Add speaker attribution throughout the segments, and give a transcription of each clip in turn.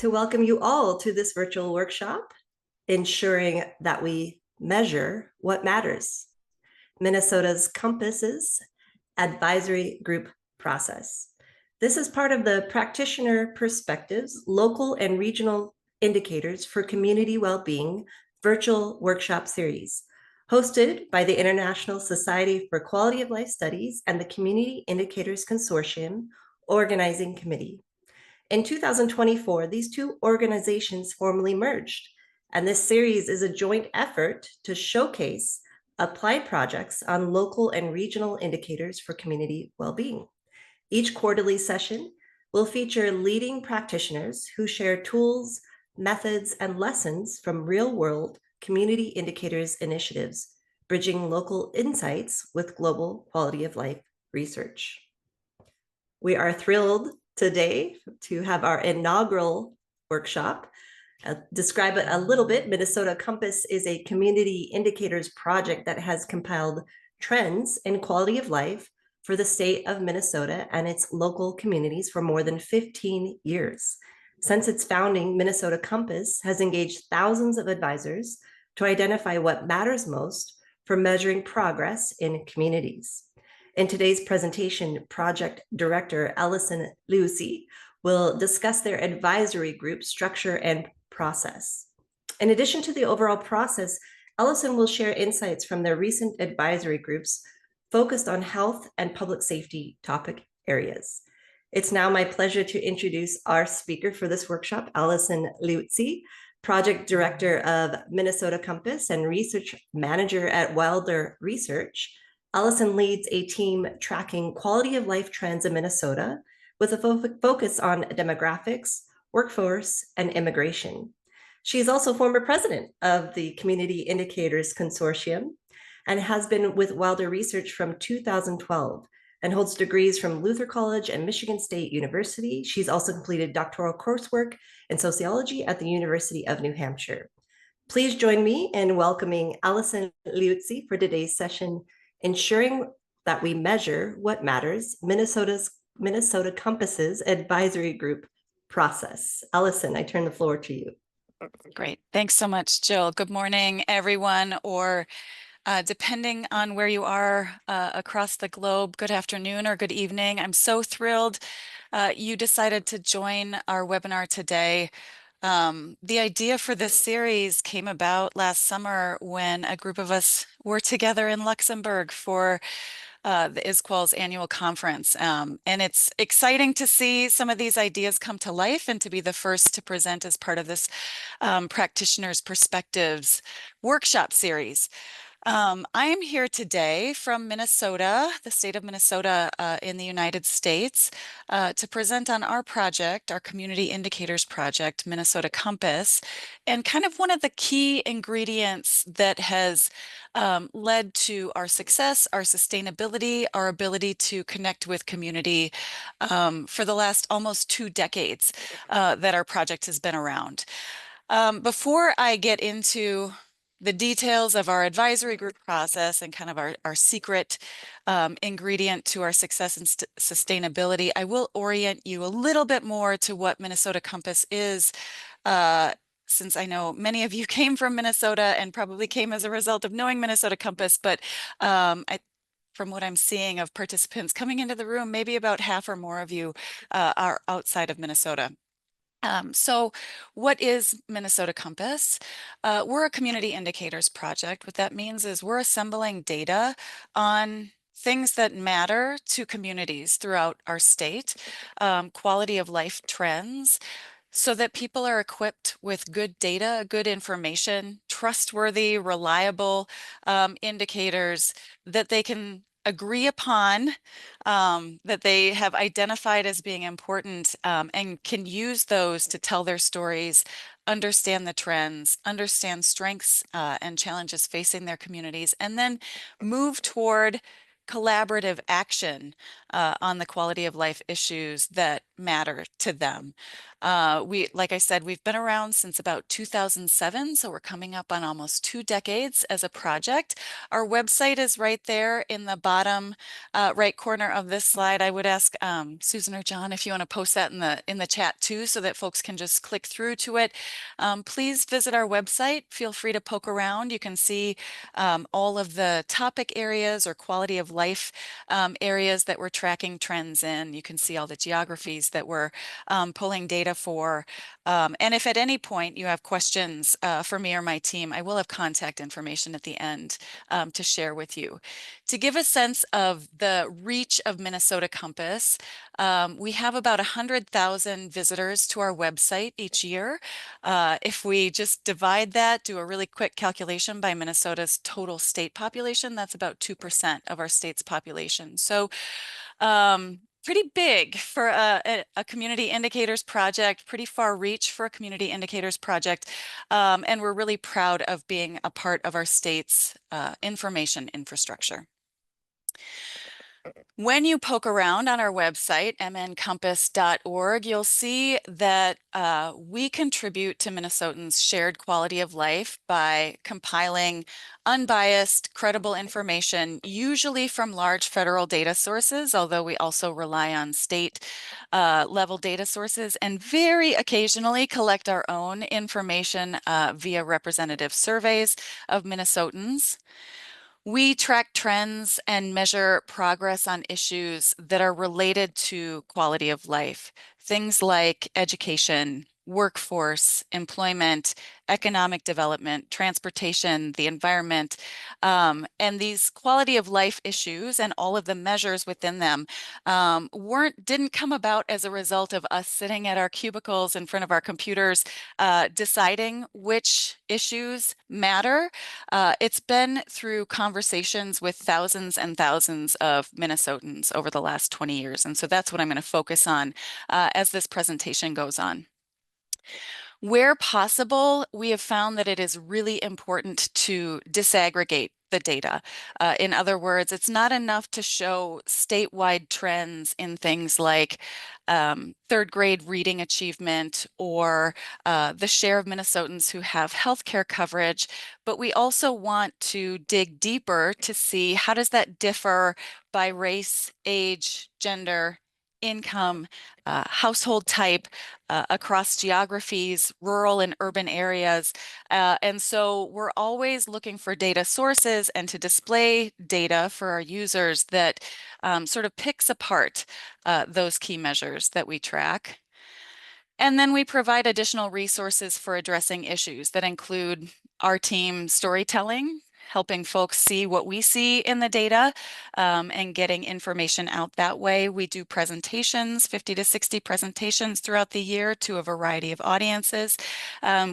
Speaker 1: to welcome you all to this virtual workshop, Ensuring That We Measure What Matters, Minnesota's Compasses Advisory Group Process. This is part of the Practitioner Perspectives, Local and Regional Indicators for Community Wellbeing virtual workshop series, hosted by the International Society for Quality of Life Studies and the Community Indicators Consortium Organizing Committee. In 2024, these two organizations formally merged, and this series is a joint effort to showcase applied projects on local and regional indicators for community well-being. Each quarterly session will feature leading practitioners who share tools, methods, and lessons from real-world community indicators initiatives, bridging local insights with global quality of life research. We are thrilled today to have our inaugural workshop. Describe it a little bit. Minnesota Compass is a community indicators project that has compiled trends in quality of life for the state of Minnesota and its local communities for more than 15 years. Since its founding, Minnesota Compass has engaged thousands of advisors to identify what matters most for measuring progress in communities. In today's presentation, Project Director Allison Liuzzi will discuss their advisory group structure and process. In addition to the overall process, Allison will share insights from their recent advisory groups focused on health and public safety topic areas. It's now my pleasure to introduce our speaker for this workshop, Allison Liuzzi, Project Director of Minnesota Compass and Research Manager at Wilder Research. Allison leads a team tracking quality of life trends in Minnesota with a focus on demographics, workforce, and immigration. She is also former president of the Community Indicators Consortium and has been with Wilder Research from 2012 and holds degrees from Luther College and Michigan State University. She's also completed doctoral coursework in sociology at the University of New Hampshire. Please join me in welcoming Allison Liuzzi for today's session, Ensuring That We Measure What Matters, Minnesota Compass's Advisory Group Process. Allison, I turn the floor to you.
Speaker 2: Great. Thanks so much, Jill. Good morning, everyone, or depending on where you are across the globe, good afternoon or good evening. I'm so thrilled you decided to join our webinar today. The idea for this series came about last summer when a group of us were together in Luxembourg for the ISQOLS annual conference. And it's exciting to see some of these ideas come to life and to be the first to present as part of this Practitioners' Perspectives workshop series. I am here today from Minnesota, the state of Minnesota in the United States, to present on our project, our Community Indicators Project, Minnesota Compass, and kind of one of the key ingredients that has led to our success, our sustainability, our ability to connect with community for the last almost 2 decades that our project has been around. Before I get into the details of our advisory group process and kind of our secret ingredient to our success and sustainability, I will orient you a little bit more to what Minnesota Compass is, since I know many of you came from Minnesota and probably came as a result of knowing Minnesota Compass, but from what I'm seeing of participants coming into the room, maybe about half or more of you are outside of Minnesota. So what is Minnesota Compass? We're a community indicators project. What that means is we're assembling data on things that matter to communities throughout our state, quality of life trends, so that people are equipped with good data, good information, trustworthy, reliable indicators that they can agree upon, that they have identified as being important, and can use those to tell their stories, understand the trends, understand strengths and challenges facing their communities, and then move toward collaborative action on the quality of life issues that matter to them. Like I said, we've been around since about 2007, so we're coming up on almost 2 decades as a project. Our website is right there in the bottom right corner of this slide. I would ask Susan or John if you want to post that in the chat too, so that folks can just click through to it. Please visit our website. Feel free to poke around. You can see all of the topic areas or quality of life areas that we're tracking trends in. You can see all the geographies that we're pulling data for. And if at any point you have questions for me or my team, I will have contact information at the end to share with you. To give a sense of the reach of Minnesota Compass, we have about 100,000 visitors to our website each year. If we just divide that, do a really quick calculation by Minnesota's total state population, that's about 2% of our state's population. So pretty big for a community indicators project, pretty far reach for a community indicators project. And we're really proud of being a part of our state's information infrastructure. When you poke around on our website, mncompass.org, you'll see that we contribute to Minnesotans' shared quality of life by compiling unbiased, credible information, usually from large federal data sources, although we also rely on state level data sources, and very occasionally collect our own information via representative surveys of Minnesotans. We track trends and measure progress on issues that are related to quality of life, things like education, workforce, employment, economic development, transportation, the environment, and these quality of life issues and all of the measures within them didn't come about as a result of us sitting at our cubicles in front of our computers deciding which issues matter. It's been through conversations with thousands and thousands of Minnesotans over the last 20 years. And so that's what I'm going to focus on as this presentation goes on. Where possible, we have found that it is really important to disaggregate the data. In other words, it's not enough to show statewide trends in things like third grade reading achievement or the share of Minnesotans who have healthcare coverage, but we also want to dig deeper to see how does that differ by race, age, gender, income, household type, across geographies, rural and urban areas. And so we're always looking for data sources and to display data for our users that sort of picks apart those key measures that we track. And then we provide additional resources for addressing issues that include our team storytelling, helping folks see what we see in the data and getting information out that way. We do presentations, 50 to 60 presentations throughout the year to a variety of audiences.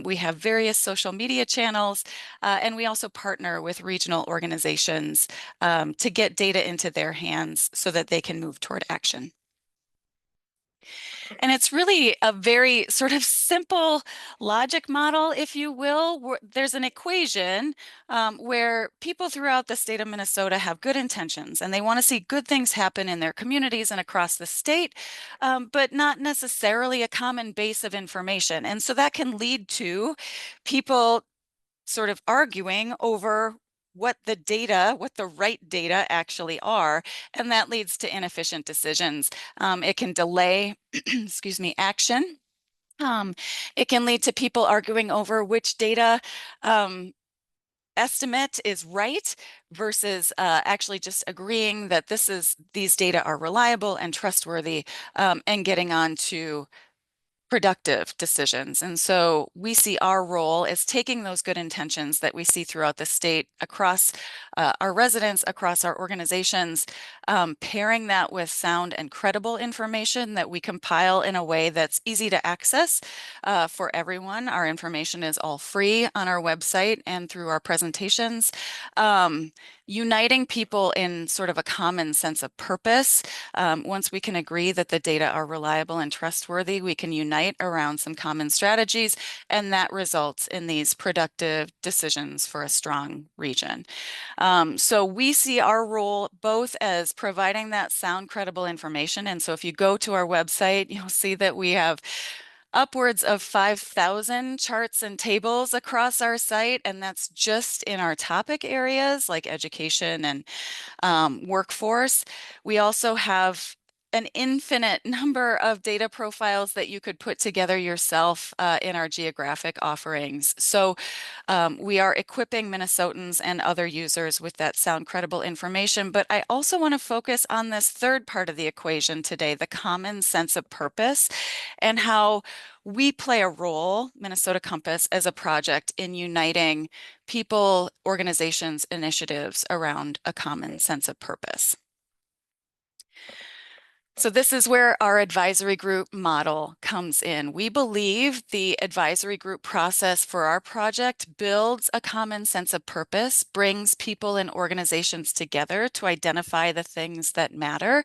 Speaker 2: We have various social media channels, and we also partner with regional organizations to get data into their hands so that they can move toward action. And it's really a very sort of simple logic model, if you will. There's an equation where people throughout the state of Minnesota have good intentions and they want to see good things happen in their communities and across the state, but not necessarily a common base of information. And so that can lead to people sort of arguing over what the right data actually are, and that leads to inefficient decisions. It can delay, excuse me, action. It can lead to people arguing over which data estimate is right versus actually just agreeing that these data are reliable and trustworthy, and getting on to productive decisions. And so we see our role as taking those good intentions that we see throughout the state across our residents, across our organizations, pairing that with sound and credible information that we compile in a way that's easy to access for everyone. Our information is all free on our website and through our presentations. Uniting people in sort of a common sense of purpose. Once we can agree that the data are reliable and trustworthy, we can unite unite around some common strategies, and that results in these productive decisions for a strong region. So we see our role both as providing that sound, credible information. And so if you go to our website, you'll see that we have upwards of 5,000 charts and tables across our site, and that's just in our topic areas like education and workforce. We also have an infinite number of data profiles that you could put together yourself in our geographic offerings. So we are equipping Minnesotans and other users with that sound credible information. But I also want to focus on this third part of the equation today, the common sense of purpose, and how we play a role, Minnesota Compass, as a project in uniting people, organizations, initiatives around a common sense of purpose. So this is where our advisory group model comes in. We believe the advisory group process for our project builds a common sense of purpose, brings people and organizations together to identify the things that matter,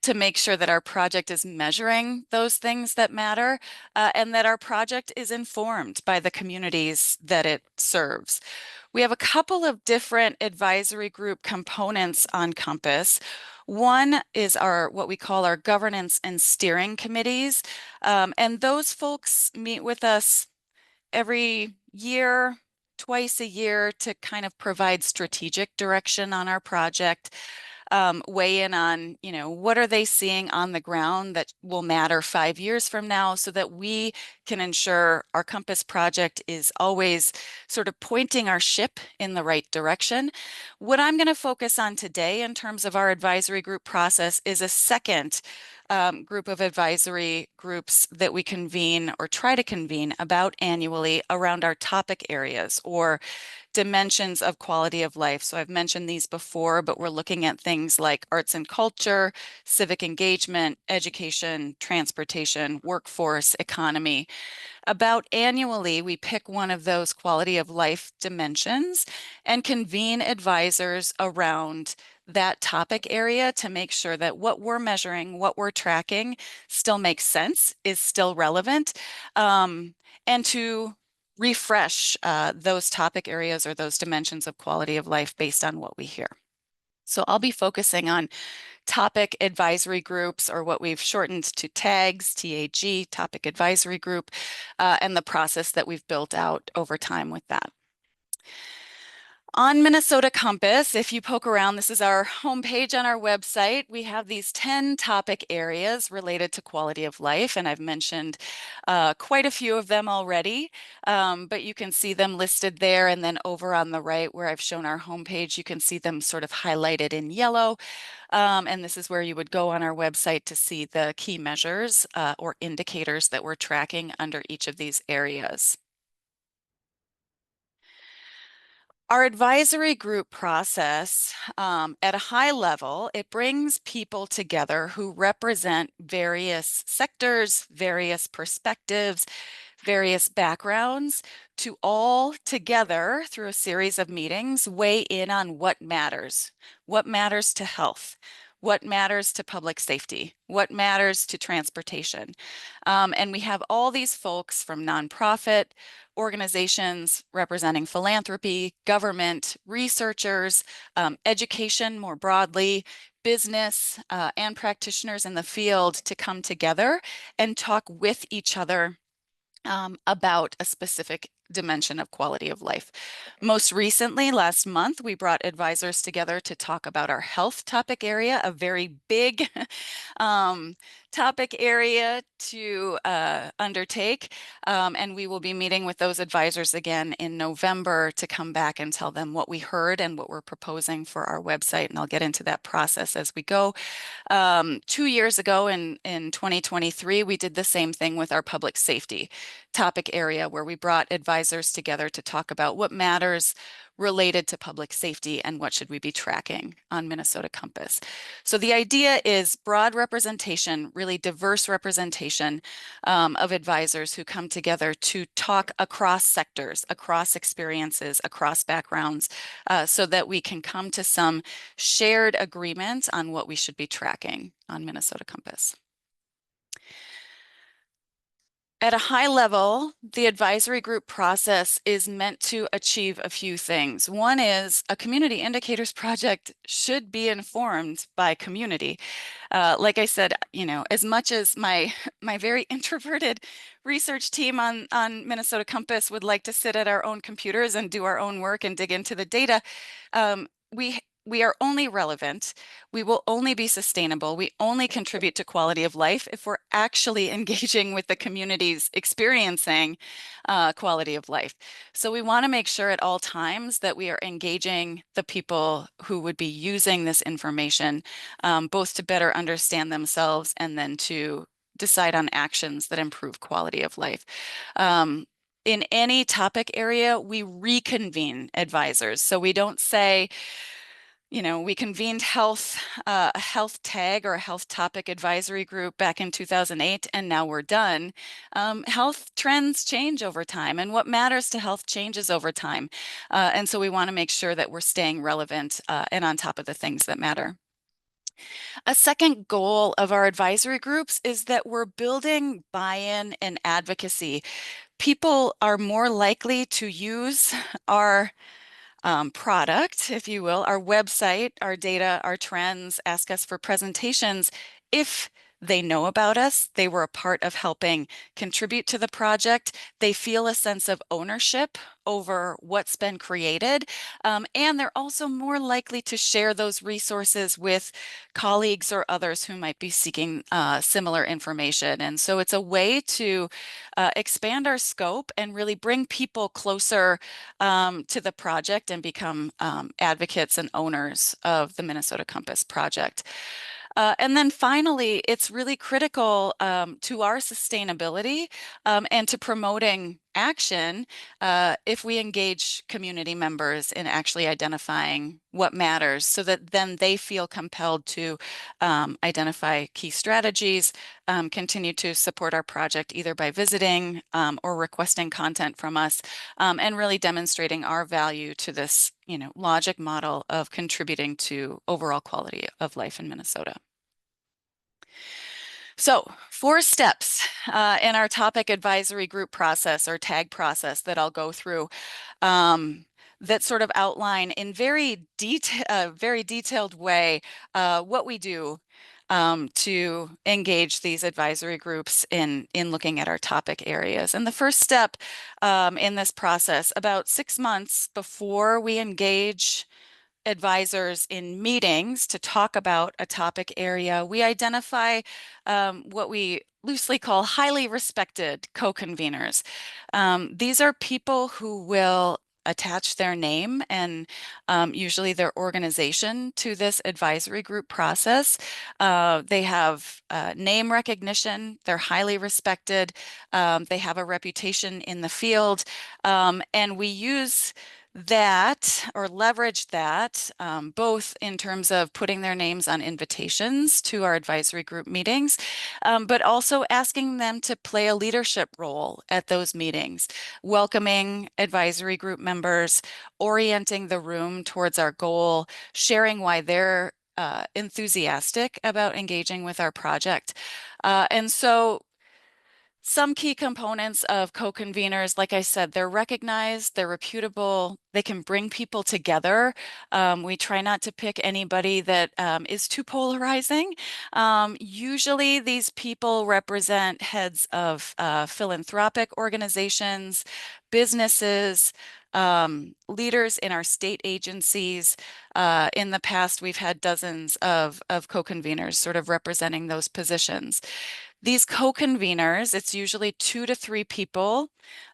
Speaker 2: to make sure that our project is measuring those things that matter, and that our project is informed by the communities that it serves. We have a couple of different advisory group components on Compass. One is what we call our governance and steering committees. And those folks meet with us every year, twice a year, to kind of provide strategic direction on our project. Weigh in on, what are they seeing on the ground that will matter 5 years from now, so that we can ensure our Compass project is always sort of pointing our ship in the right direction. What I'm going to focus on today in terms of our advisory group process is a second group of advisory groups that we convene or try to convene about annually around our topic areas or dimensions of quality of life. So I've mentioned these before, but we're looking at things like arts and culture, civic engagement, education, transportation, workforce, economy. About annually, we pick one of those quality of life dimensions and convene advisors around that topic area to make sure that what we're measuring, what we're tracking still makes sense, is still relevant, and to refresh those topic areas or those dimensions of quality of life based on what we hear. So I'll be focusing on topic advisory groups, or what we've shortened to TAGs, TAG, topic advisory group, and the process that we've built out over time with that. On Minnesota Compass, if you poke around, this is our homepage on our website. We have these 10 topic areas related to quality of life, and I've mentioned quite a few of them already, but you can see them listed there. And then over on the right, where I've shown our homepage, you can see them sort of highlighted in yellow. And this is where you would go on our website to see the key measures or indicators that we're tracking under each of these areas. Our advisory group process, at a high level, it brings people together who represent various sectors, various perspectives, various backgrounds, to all together through a series of meetings weigh in on what matters to health, what matters to public safety, what matters to transportation. And we have all these folks from nonprofit organizations representing philanthropy, government, researchers, education more broadly, business, and practitioners in the field to come together and talk with each other about a specific dimension of quality of life. Most recently, last month, we brought advisors together to talk about our health topic area, a very big topic area to undertake. And we will be meeting with those advisors again in November to come back and tell them what we heard and what we're proposing for our website. And I'll get into that process as we go. 2 years ago in 2023, we did the same thing with our public safety topic area, where we brought advisors together to talk about what matters related to public safety and what should we be tracking on Minnesota Compass. So the idea is broad representation, really diverse representation of advisors who come together to talk across sectors, across experiences, across backgrounds, so that we can come to some shared agreement on what we should be tracking on Minnesota Compass. At a high level, the advisory group process is meant to achieve a few things. One is a community indicators project should be informed by community. Like I said, as much as my my very introverted research team on Minnesota Compass would like to sit at our own computers and do our own work and dig into the data, um, we are only relevant. We will only be sustainable. We only contribute to quality of life if we're actually engaging with the communities experiencing quality of life. So we want to make sure at all times that we are engaging the people who would be using this information, both to better understand themselves and then to decide on actions that improve quality of life. In any topic area, we reconvene advisors. So we don't say, we convened a health tag or a health topic advisory group back in 2008, and now we're done. Health trends change over time, and what matters to health changes over time. And so we want to make sure that we're staying relevant and on top of the things that matter. A second goal of our advisory groups is that we're building buy-in and advocacy. People are more likely to use our product, if you will, our website, our data, our trends, ask us for presentations. If they know about us, they were a part of helping contribute to the project, they feel a sense of ownership over what's been created, and they're also more likely to share those resources with colleagues or others who might be seeking similar information. And so it's a way to expand our scope and really bring people closer to the project and become advocates and owners of the Minnesota Compass project. And then finally, it's really critical to our sustainability and to promoting action if we engage community members in actually identifying what matters so that then they feel compelled to identify key strategies, continue to support our project either by visiting or requesting content from us, and really demonstrating our value to this, logic model of contributing to overall quality of life in Minnesota. So 4 steps in our topic advisory group process or tag process that I'll go through that sort of outline in very detailed way what we do to engage these advisory groups in looking at our topic areas. And the first step in this process, about 6 months before we engage advisors in meetings to talk about a topic area, we identify what we loosely call highly respected co-conveners. These are people who will attach their name and usually their organization to this advisory group process. They have name recognition, they're highly respected, they have a reputation in the field, and we use that or leverage that both in terms of putting their names on invitations to our advisory group meetings, but also asking them to play a leadership role at those meetings, welcoming advisory group members, orienting the room towards our goal, sharing why they're enthusiastic about engaging with our project. And so some key components of co-conveners, like I said, they're recognized, they're reputable, they can bring people together. We try not to pick anybody that is too polarizing. Usually these people represent heads of philanthropic organizations, businesses, leaders in our state agencies. In the past, we've had dozens of co-conveners sort of representing those positions. These co-conveners, it's usually 2 to 3 people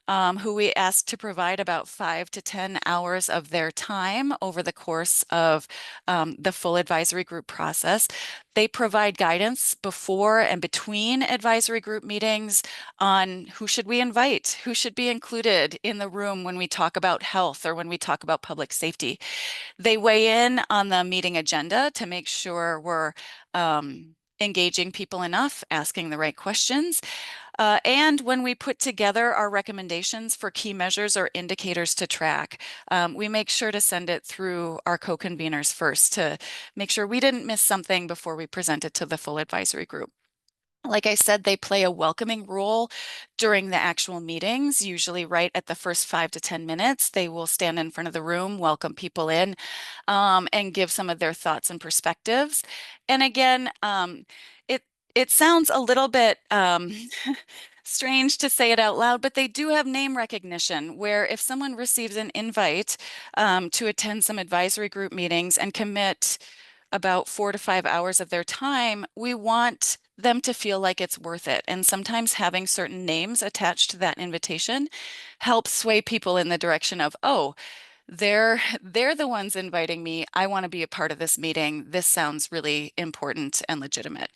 Speaker 2: who we ask to provide about 5 to 10 hours of their time over the course of the full advisory group process. They provide guidance before and between advisory group meetings on who should we invite, who should be included in the room when we talk about health or when we talk about public safety. They weigh in on the meeting agenda to make sure we're engaging people enough, asking the right questions. And when we put together our recommendations for key measures or indicators to track, we make sure to send it through our co-conveners first to make sure we didn't miss something before we present it to the full advisory group. Like I said, they play a welcoming role during the actual meetings, usually right at the first 5 to 10 minutes. They will stand in front of the room, welcome people in, and give some of their thoughts and perspectives. And again, it it sounds a little bit strange to say it out loud, but they do have name recognition, where if someone receives an invite to attend some advisory group meetings and commit about 4 to 5 hours of their time, we want them to feel like it's worth it. And sometimes having certain names attached to that invitation helps sway people in the direction of, oh, they're the ones inviting me. I want to be a part of this meeting. This sounds really important and legitimate.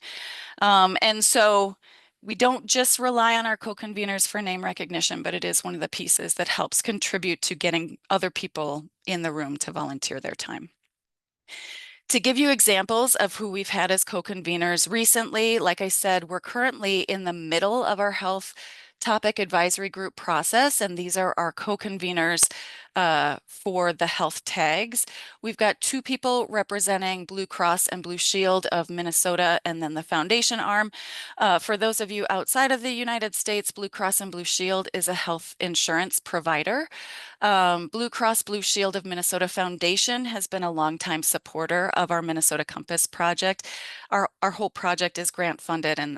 Speaker 2: And so we don't just rely on our co-conveners for name recognition, but it is one of the pieces that helps contribute to getting other people in the room to volunteer their time. To give you examples of who we've had as co-conveners recently, like I said, we're currently in the middle of our health topic advisory group process, and these are our co-conveners for the health tags. We've got 2 people representing Blue Cross and Blue Shield of Minnesota, and then the foundation arm. For those of you outside of the United States, Blue Cross and Blue Shield is a health insurance provider. Blue Cross Blue Shield of Minnesota Foundation has been a longtime supporter of our Minnesota Compass project. Our whole project is grant funded, and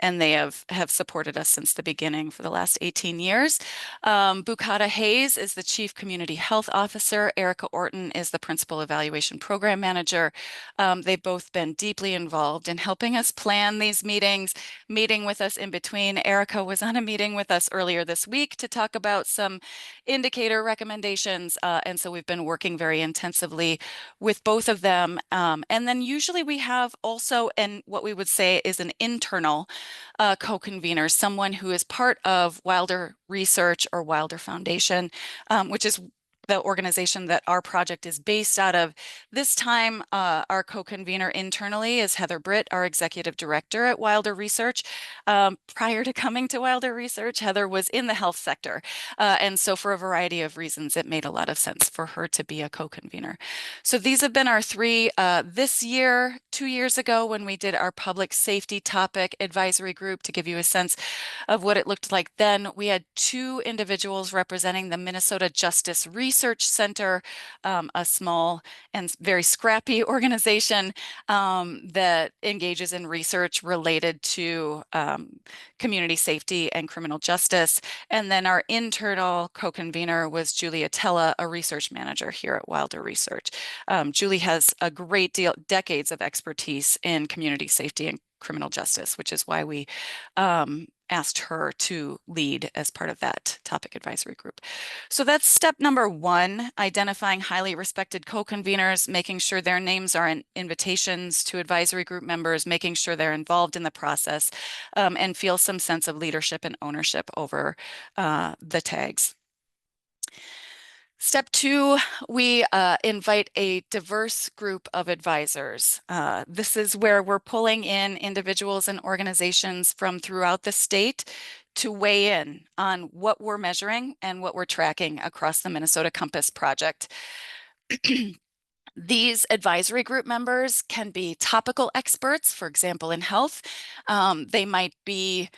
Speaker 2: they have supported us since the beginning for the last 18 years. Bukata Hayes is the Chief Community Health Officer. Erica Orton is the Principal Evaluation Program Manager. They've both been deeply involved in helping us plan these meetings, meeting with us in between. Erica was on a meeting with us earlier this week to talk about some indicator recommendations. And so we've been working very intensively with both of them. And then usually we have also, and what we would say is an internal co-convener, someone who is part of Wilder Research or Wilder Foundation, which is the organization that our project is based out of. This time, our co-convener internally is Heather Britt, our executive director at Wilder Research. Prior to coming to Wilder Research, Heather was in the health sector. And so for a variety of reasons, it made a lot of sense for her to be a co-convener. So these have been our 3 this year. 2 years ago, when we did our public safety topic advisory group, to give you a sense of what it looked like then, we had 2 individuals representing the Minnesota Justice Research Center, a small and very scrappy organization that engages in research related to community safety and criminal justice. And then our internal co-convener was Julia Tella, a research manager here at Wilder Research. Julie has a great deal, decades of expertise in community safety and criminal justice, which is why we asked her to lead as part of that topic advisory group. So that's step number 1, identifying highly respected co-conveners, making sure their names are in invitations to advisory group members, making sure they're involved in the process, and feel some sense of leadership and ownership over the tags. Step 2, we invite a diverse group of advisors. This is where we're pulling in individuals and organizations from throughout the state to weigh in on what we're measuring and what we're tracking across the Minnesota Compass project. These advisory group members can be topical experts, for example, in health. They might be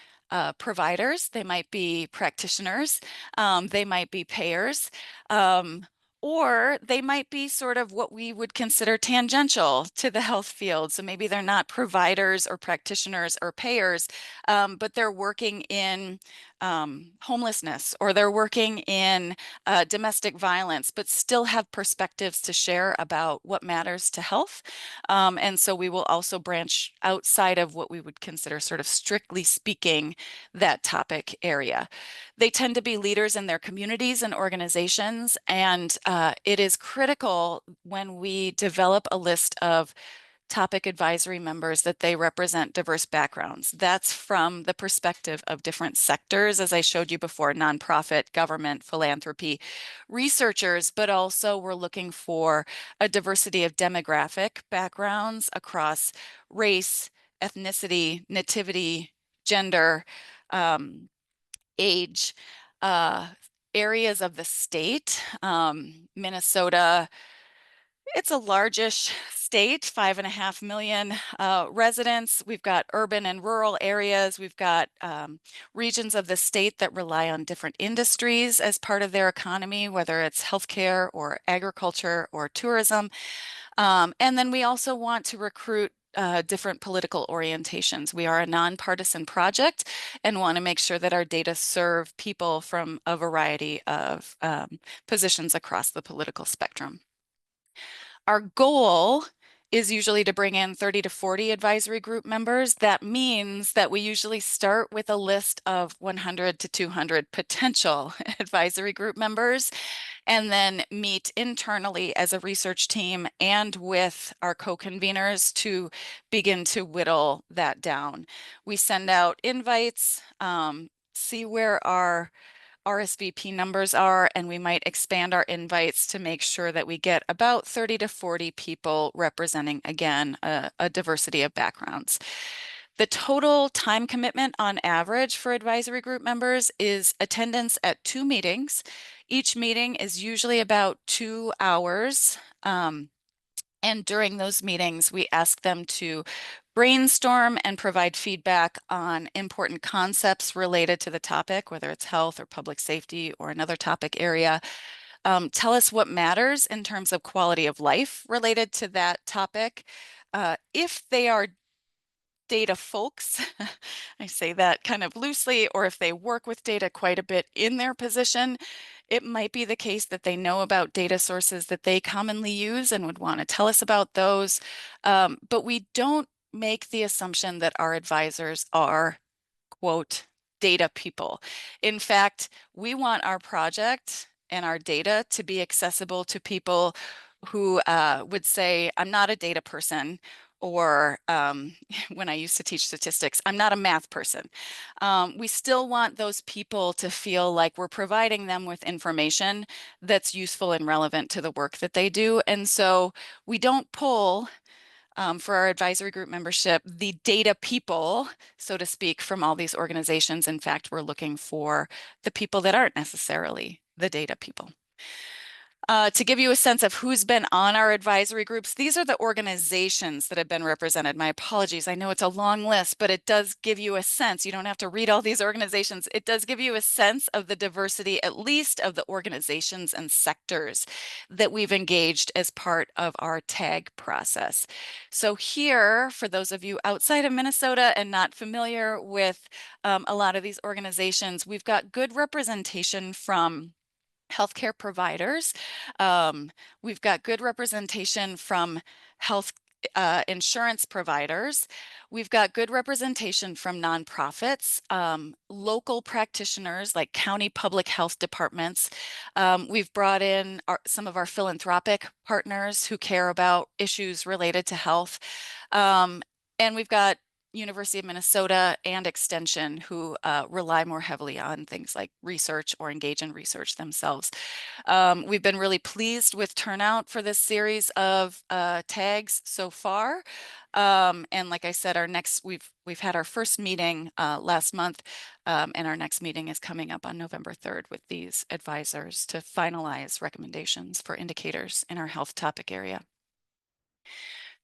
Speaker 2: providers, they might be practitioners, they might be payers, or they might be sort of what we would consider tangential to the health field. So maybe they're not providers or practitioners or payers, but they're working in homelessness, or they're working in domestic violence, but still have perspectives to share about what matters to health. And so we will also branch outside of what we would consider sort of strictly speaking that topic area. They tend to be leaders in their communities and organizations, and it is critical when we develop a list of topic advisory members that they represent diverse backgrounds. That's from the perspective of different sectors, as I showed you before, nonprofit, government, philanthropy, researchers, but also we're looking for a diversity of demographic backgrounds across race, ethnicity, nativity, gender, age, areas of the state. Minnesota It's a largish state, 5.5 million residents. We've got urban and rural areas. We've got regions of the state that rely on different industries as part of their economy, whether it's healthcare or agriculture or tourism. And then we also want to recruit different political orientations. We are a nonpartisan project and want to make sure that our data serve people from a variety of positions across the political spectrum. Our goal is usually to bring in 30 to 40 advisory group members. That means that we usually start with a list of 100 to 200 potential advisory group members, and then meet internally as a research team and with our co-conveners to begin to whittle that down. We send out invites, see where our RSVP numbers are, and we might expand our invites to make sure that we get about 30 to 40 people representing, again, a diversity of backgrounds. The total time commitment on average for advisory group members is attendance at 2 meetings. Each meeting is usually about 2 hours. And during those meetings, we ask them to brainstorm and provide feedback on important concepts related to the topic, whether it's health or public safety or another topic area. Tell us what matters in terms of quality of life related to that topic. If they are data folks, I say that kind of loosely, or if they work with data quite a bit in their position, it might be the case that they know about data sources that they commonly use and would want to tell us about those. But we don't make the assumption that our advisors are, quote, data people. In fact, we want our project and our data to be accessible to people who would say, I'm not a data person, or when I used to teach statistics, I'm not a math person. We still want those people to feel like we're providing them with information that's useful and relevant to the work that they do. And so we don't pull for our advisory group membership the data people, so to speak, from all these organizations. In fact, we're looking for the people that aren't necessarily the data people. To give you a sense of who's been on our advisory groups, these are the organizations that have been represented. My apologies, I know it's a long list, but it does give you a sense. You don't have to read all these organizations. It does give you a sense of the diversity, at least of the organizations and sectors that we've engaged as part of our tag process. So here, for those of you outside of Minnesota and not familiar with a lot of these organizations, we've got good representation from healthcare providers. We've got good representation from health insurance providers. We've got good representation from nonprofits, local practitioners like county public health departments. We've brought in some of our philanthropic partners who care about issues related to health. And we've got University of Minnesota and Extension who rely more heavily on things like research or engage in research themselves. We've been really pleased with turnout for this series of tags so far. And like I said, we've had our first meeting last month, and our next meeting is coming up on November 3rd with these advisors to finalize recommendations for indicators in our health topic area.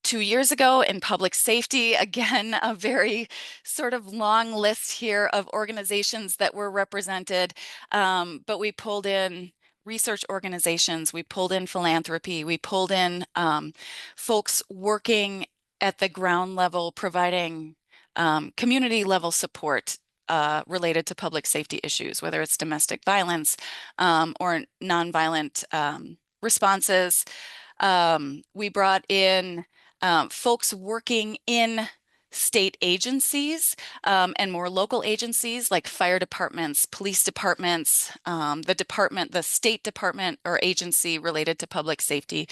Speaker 2: 2 years ago in public safety, again, a very sort of long list here of organizations that were represented, but we pulled in research organizations, we pulled in philanthropy, we pulled in folks working at the ground level, providing community level support related to public safety issues, whether it's domestic violence or nonviolent responses. We brought in folks working in state agencies and more local agencies like fire departments, police departments, the state department or agency related to public safety.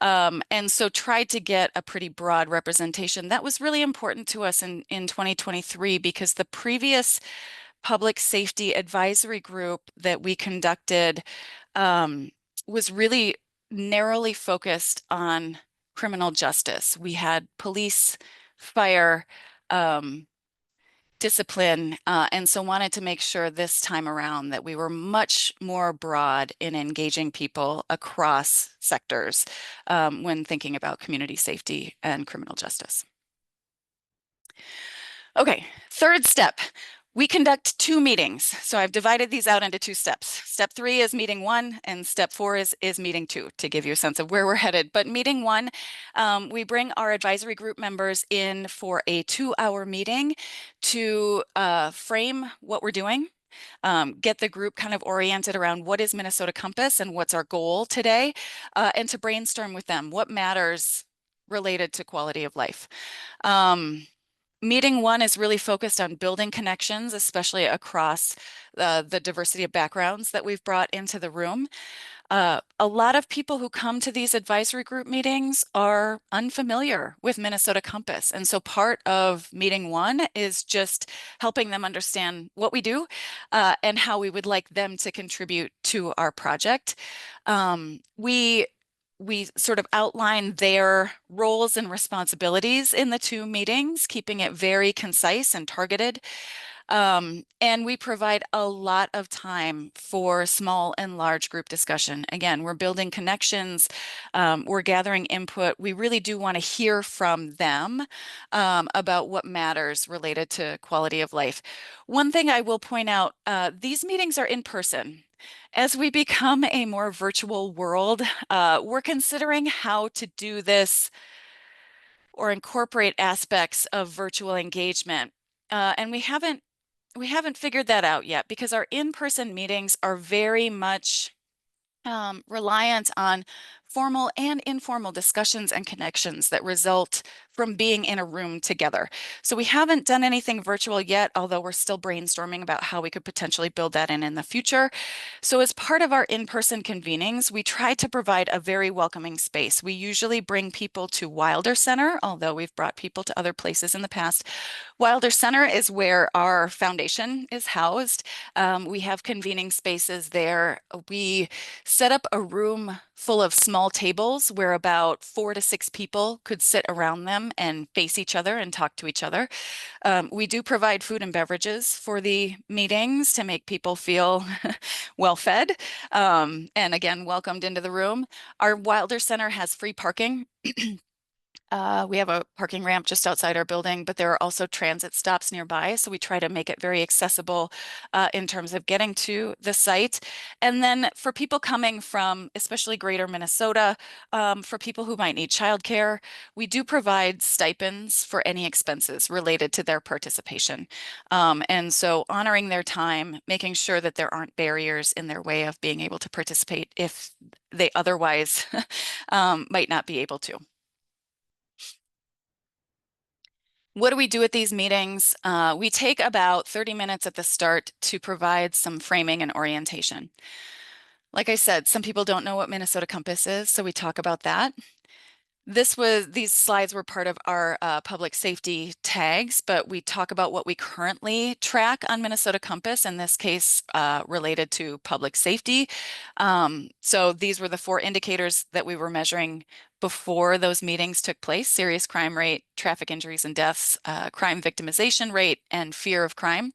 Speaker 2: And so tried to get a pretty broad representation. That was really important to us in 2023 because the previous public safety advisory group that we conducted was really narrowly focused on criminal justice. We had police, fire, discipline, and so wanted to make sure this time around that we were much more broad in engaging people across sectors when thinking about community safety and criminal justice. Okay, third step. We conduct 2 meetings. So I've divided these out into 2 steps. Step 3 is meeting 1, and step 4 is meeting 2, to give you a sense of where we're headed. But meeting 1, we bring our advisory group members in for a 2-hour meeting to frame what we're doing, get the group kind of oriented around what is Minnesota Compass and what's our goal today, and to brainstorm with them what matters related to quality of life. Meeting 1 is really focused on building connections, especially across the diversity of backgrounds that we've brought into the room. A lot of people who come to these advisory group meetings are unfamiliar with Minnesota Compass. And so part of meeting 1 is just helping them understand what we do and how we would like them to contribute to our project. We sort of outline their roles and responsibilities in the 2 meetings, keeping it very concise and targeted. And we provide a lot of time for small and large group discussion. Again, we're building connections, we're gathering input. We really do want to hear from them about what matters related to quality of life. One thing I will point out, these meetings are in person. As we become a more virtual world, we're considering how to do this or incorporate aspects of virtual engagement. And we haven't figured that out yet because our in-person meetings are very much reliant on formal and informal discussions and connections that result from being in a room together. So we haven't done anything virtual yet, although we're still brainstorming about how we could potentially build that in the future. So as part of our in-person convenings, we try to provide a very welcoming space. We usually bring people to Wilder Center, although we've brought people to other places in the past. Wilder Center is where our foundation is housed. We have convening spaces there. We set up a room full of small tables where about 4 to 6 people could sit around them and face each other and talk to each other. We do provide food and beverages for the meetings to make people feel well fed and again, welcomed into the room. Our Wilder Center has free parking. We have a parking ramp just outside our building, but there are also transit stops nearby. So we try to make it very accessible in terms of getting to the site. And then for people coming from, especially greater Minnesota, for people who might need childcare, we do provide stipends for any expenses related to their participation. And so honoring their time, making sure that there aren't barriers in their way of being able to participate if they otherwise might not be able to. What do we do at these meetings? We take about 30 minutes at the start to provide some framing and orientation. Like I said, some people don't know what Minnesota Compass is, so we talk about that. These slides were part of our public safety tags, but we talk about what we currently track on Minnesota Compass, in this case related to public safety. So these were the 4 indicators that we were measuring before those meetings took place: serious crime rate, traffic injuries and deaths, crime victimization rate, and fear of crime.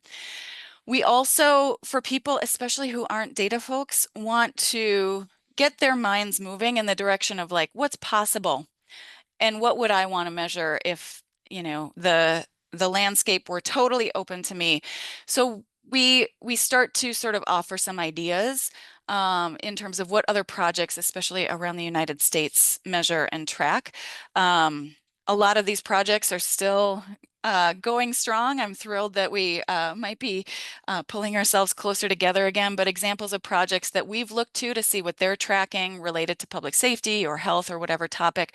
Speaker 2: We also, for people, especially who aren't data folks, want to get their minds moving in the direction of like, what's possible? And what would I want to measure if, the landscape were totally open to me? So we start to sort of offer some ideas in terms of what other projects, especially around the United States, measure and track. A lot of these projects are still going strong. I'm thrilled that we might be pulling ourselves closer together again, but examples of projects that we've looked to see what they're tracking related to public safety or health or whatever topic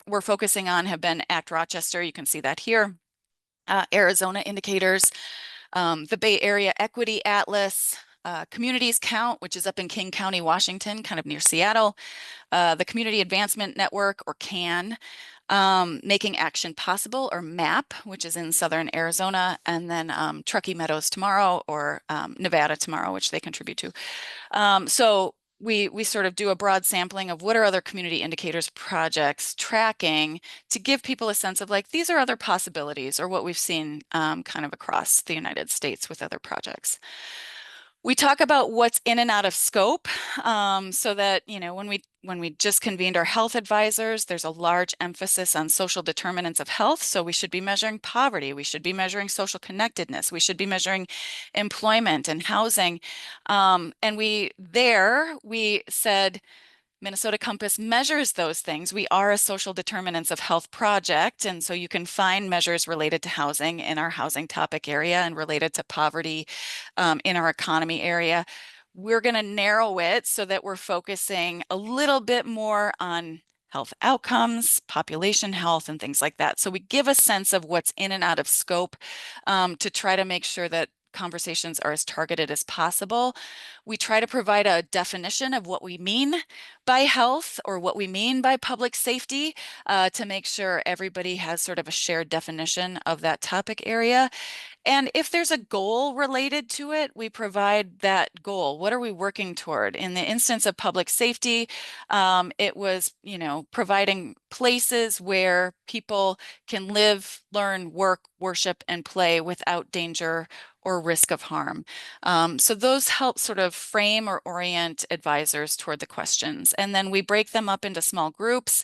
Speaker 2: we're focusing on have been ACT Rochester. You can see that here. Arizona indicators, the Bay Area Equity Atlas, Communities Count, which is up in King County, Washington, kind of near Seattle, the Community Advancement Network, or CAN, Making Action Possible, or MAP, which is in southern Arizona, and then Truckee Meadows Tomorrow, or Nevada Tomorrow, which they contribute to. So we sort of do a broad sampling of what are other community indicators projects tracking to give people a sense of like, these are other possibilities or what we've seen kind of across the United States with other projects. We talk about what's in and out of scope, so that, you know, when we just convened our health advisors, there's a large emphasis on social determinants of health. So we should be measuring poverty, we should be measuring social connectedness, we should be measuring employment and housing. And we said, Minnesota Compass measures those things. We are a social determinants of health project, and so you can find measures related to housing in our housing topic area and related to poverty in our economy area. We're going to narrow it so that we're focusing a little bit more on health outcomes, population health, and things like that. So we give a sense of what's in and out of scope to try to make sure that conversations are as targeted as possible. We try to provide a definition of what we mean by health or what we mean by public safety to make sure everybody has sort of a shared definition of that topic area. And if there's a goal related to it, we provide that goal. What are we working toward? In the instance of public safety, it was, you know, providing places where people can live, learn, work, worship, and play without danger or risk of harm. So those help sort of frame or orient advisors toward the questions. And then we break them up into small groups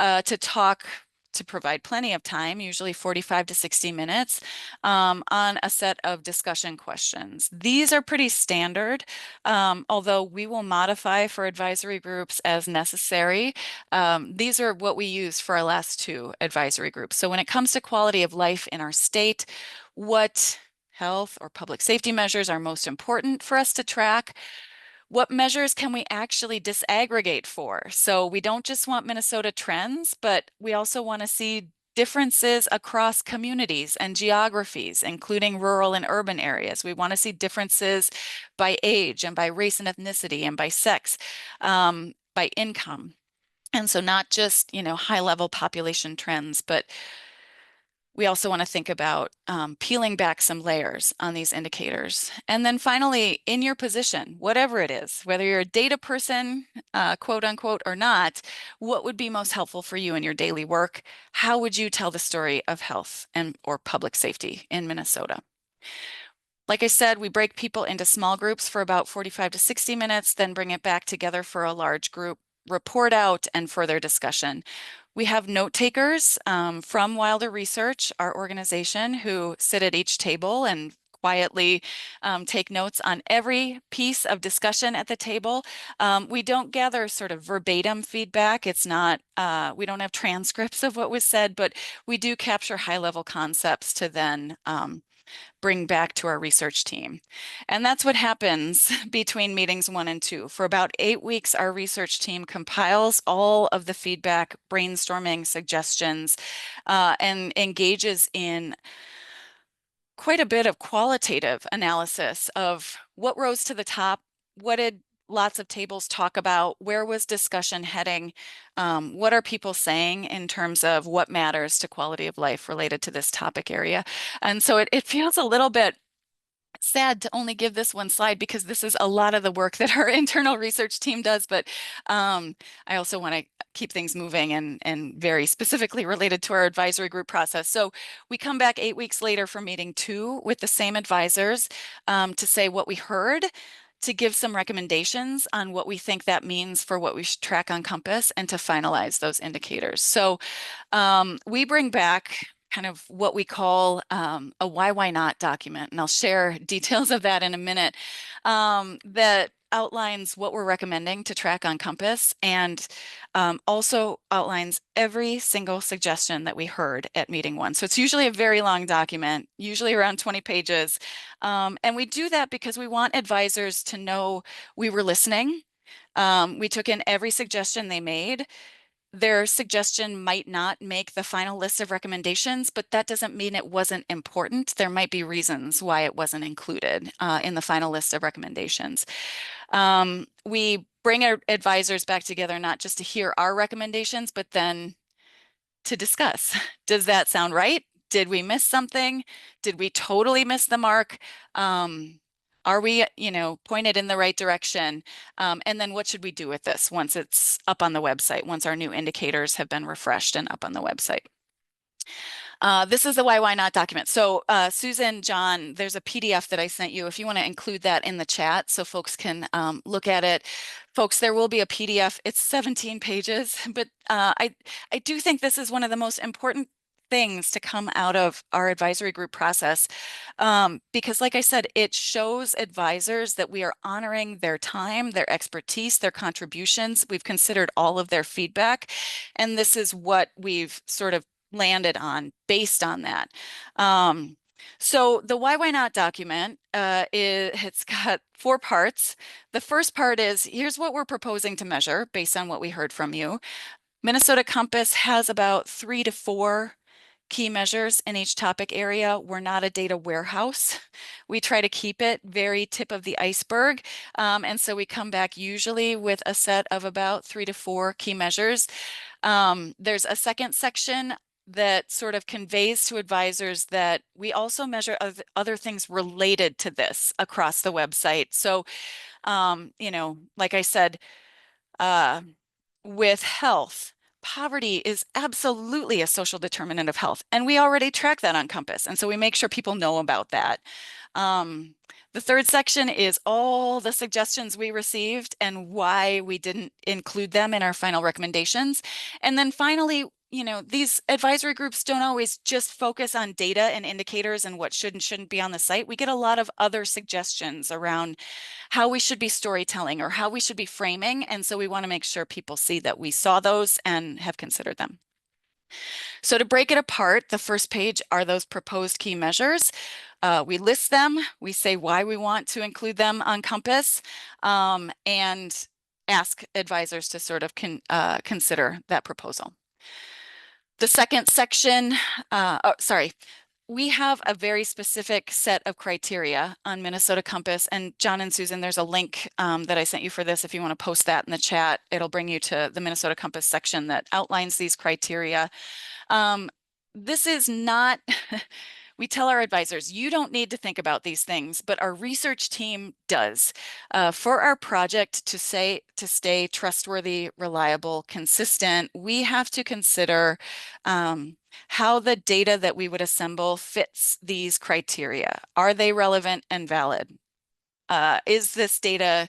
Speaker 2: to talk, to provide plenty of time, usually 45 to 60 minutes, on a set of discussion questions. These are pretty standard, although we will modify for advisory groups as necessary. These are what we use for our last two advisory groups. So when it comes to quality of life in our state, what health or public safety measures are most important for us to track? What measures can we actually disaggregate for? So we don't just want Minnesota trends, but we also want to see differences across communities and geographies, including rural and urban areas. We want to see differences by age and by race and ethnicity and by sex, by income. And so not just, you know, high level population trends, but we also want to think about peeling back some layers on these indicators. And then finally, in your position, whatever it is, whether you're a data person, quote unquote, or not, what would be most helpful for you in your daily work? How would you tell the story of health and or public safety in Minnesota? Like I said, we break people into small groups for about 45 to 60 minutes, then bring it back together for a large group report out and further discussion. We have note takers from Wilder Research, our organization, who sit at each table and quietly take notes on every piece of discussion at the table. We don't gather sort of verbatim feedback. It's not, we don't have transcripts of what was said, but we do capture high-level concepts to then bring back to our research team. And that's what happens between meetings 1 and 2. For about 8 weeks, our research team compiles all of the feedback, brainstorming suggestions, and engages in quite a bit of qualitative analysis of what rose to the top, what did lots of tables talk about, where was discussion heading, what are people saying in terms of what matters to quality of life related to this topic area. And so it feels a little bit sad to only give this one slide because this is a lot of the work that our internal research team does, but I also want to keep things moving and very specifically related to our advisory group process. So we come back 8 weeks later for meeting 2 with the same advisors to say what we heard, to give some recommendations on what we think that means for what we should track on Compass, and to finalize those indicators. So we bring back kind of what we call a why not document, and I'll share details of that in a minute, that outlines what we're recommending to track on Compass, and also outlines every single suggestion that we heard at meeting 1. So it's usually a very long document, usually around 20 pages. And we do that because we want advisors to know we were listening. We took in every suggestion they made. Their suggestion might not make the final list of recommendations, but that doesn't mean it wasn't important. There might be reasons why it wasn't included in the final list of recommendations. We bring our advisors back together, not just to hear our recommendations, but then to discuss. Does that sound right? Did we miss something? Did we totally miss the mark? Are we, pointed in the right direction? And then what should we do with this once it's up on the website, once our new indicators have been refreshed and up on the website? This is the why not document. So Susan, John, there's a PDF that I sent you if you want to include that in the chat so folks can look at it. Folks, there will be a PDF. It's 17 pages, but I do think this is one of the most important things to come out of our advisory group process, because like I said, it shows advisors that we are honoring their time, their expertise, their contributions. We've considered all of their feedback, and this is what we've sort of landed on based on that. So the why not document, it's got 4 parts. The first part is, here's what we're proposing to measure based on what we heard from you. Minnesota Compass has about 3 to 4 key measures in each topic area. We're not a data warehouse. We try to keep it very tip of the iceberg. And so we come back usually with a set of about 3 to 4 key measures. There's a second section that sort of conveys to advisors that we also measure other things related to this across the website. So, like I said, with health, poverty is absolutely a social determinant of health, and we already track that on Compass, and so we make sure people know about that. The third section is all the suggestions we received and why we didn't include them in our final recommendations. And then finally, these advisory groups don't always just focus on data and indicators and what should and shouldn't be on the site. We get a lot of other suggestions around how we should be storytelling or how we should be framing. And so we want to make sure people see that we saw those and have considered them. So to break it apart, the first page are those proposed key measures. We list them, we say why we want to include them on Compass, and ask advisors to sort of consider that proposal. The second section, we have a very specific set of criteria on Minnesota Compass, and John and Susan, there's a link that I sent you for this. If you want to post that in the chat, it'll bring you to the Minnesota Compass section that outlines these criteria. This is not, we tell our advisors, you don't need to think about these things, but our research team does. For our project to stay trustworthy, reliable, consistent, we have to consider how the data that we would assemble fits these criteria. Are they relevant and valid? Is this data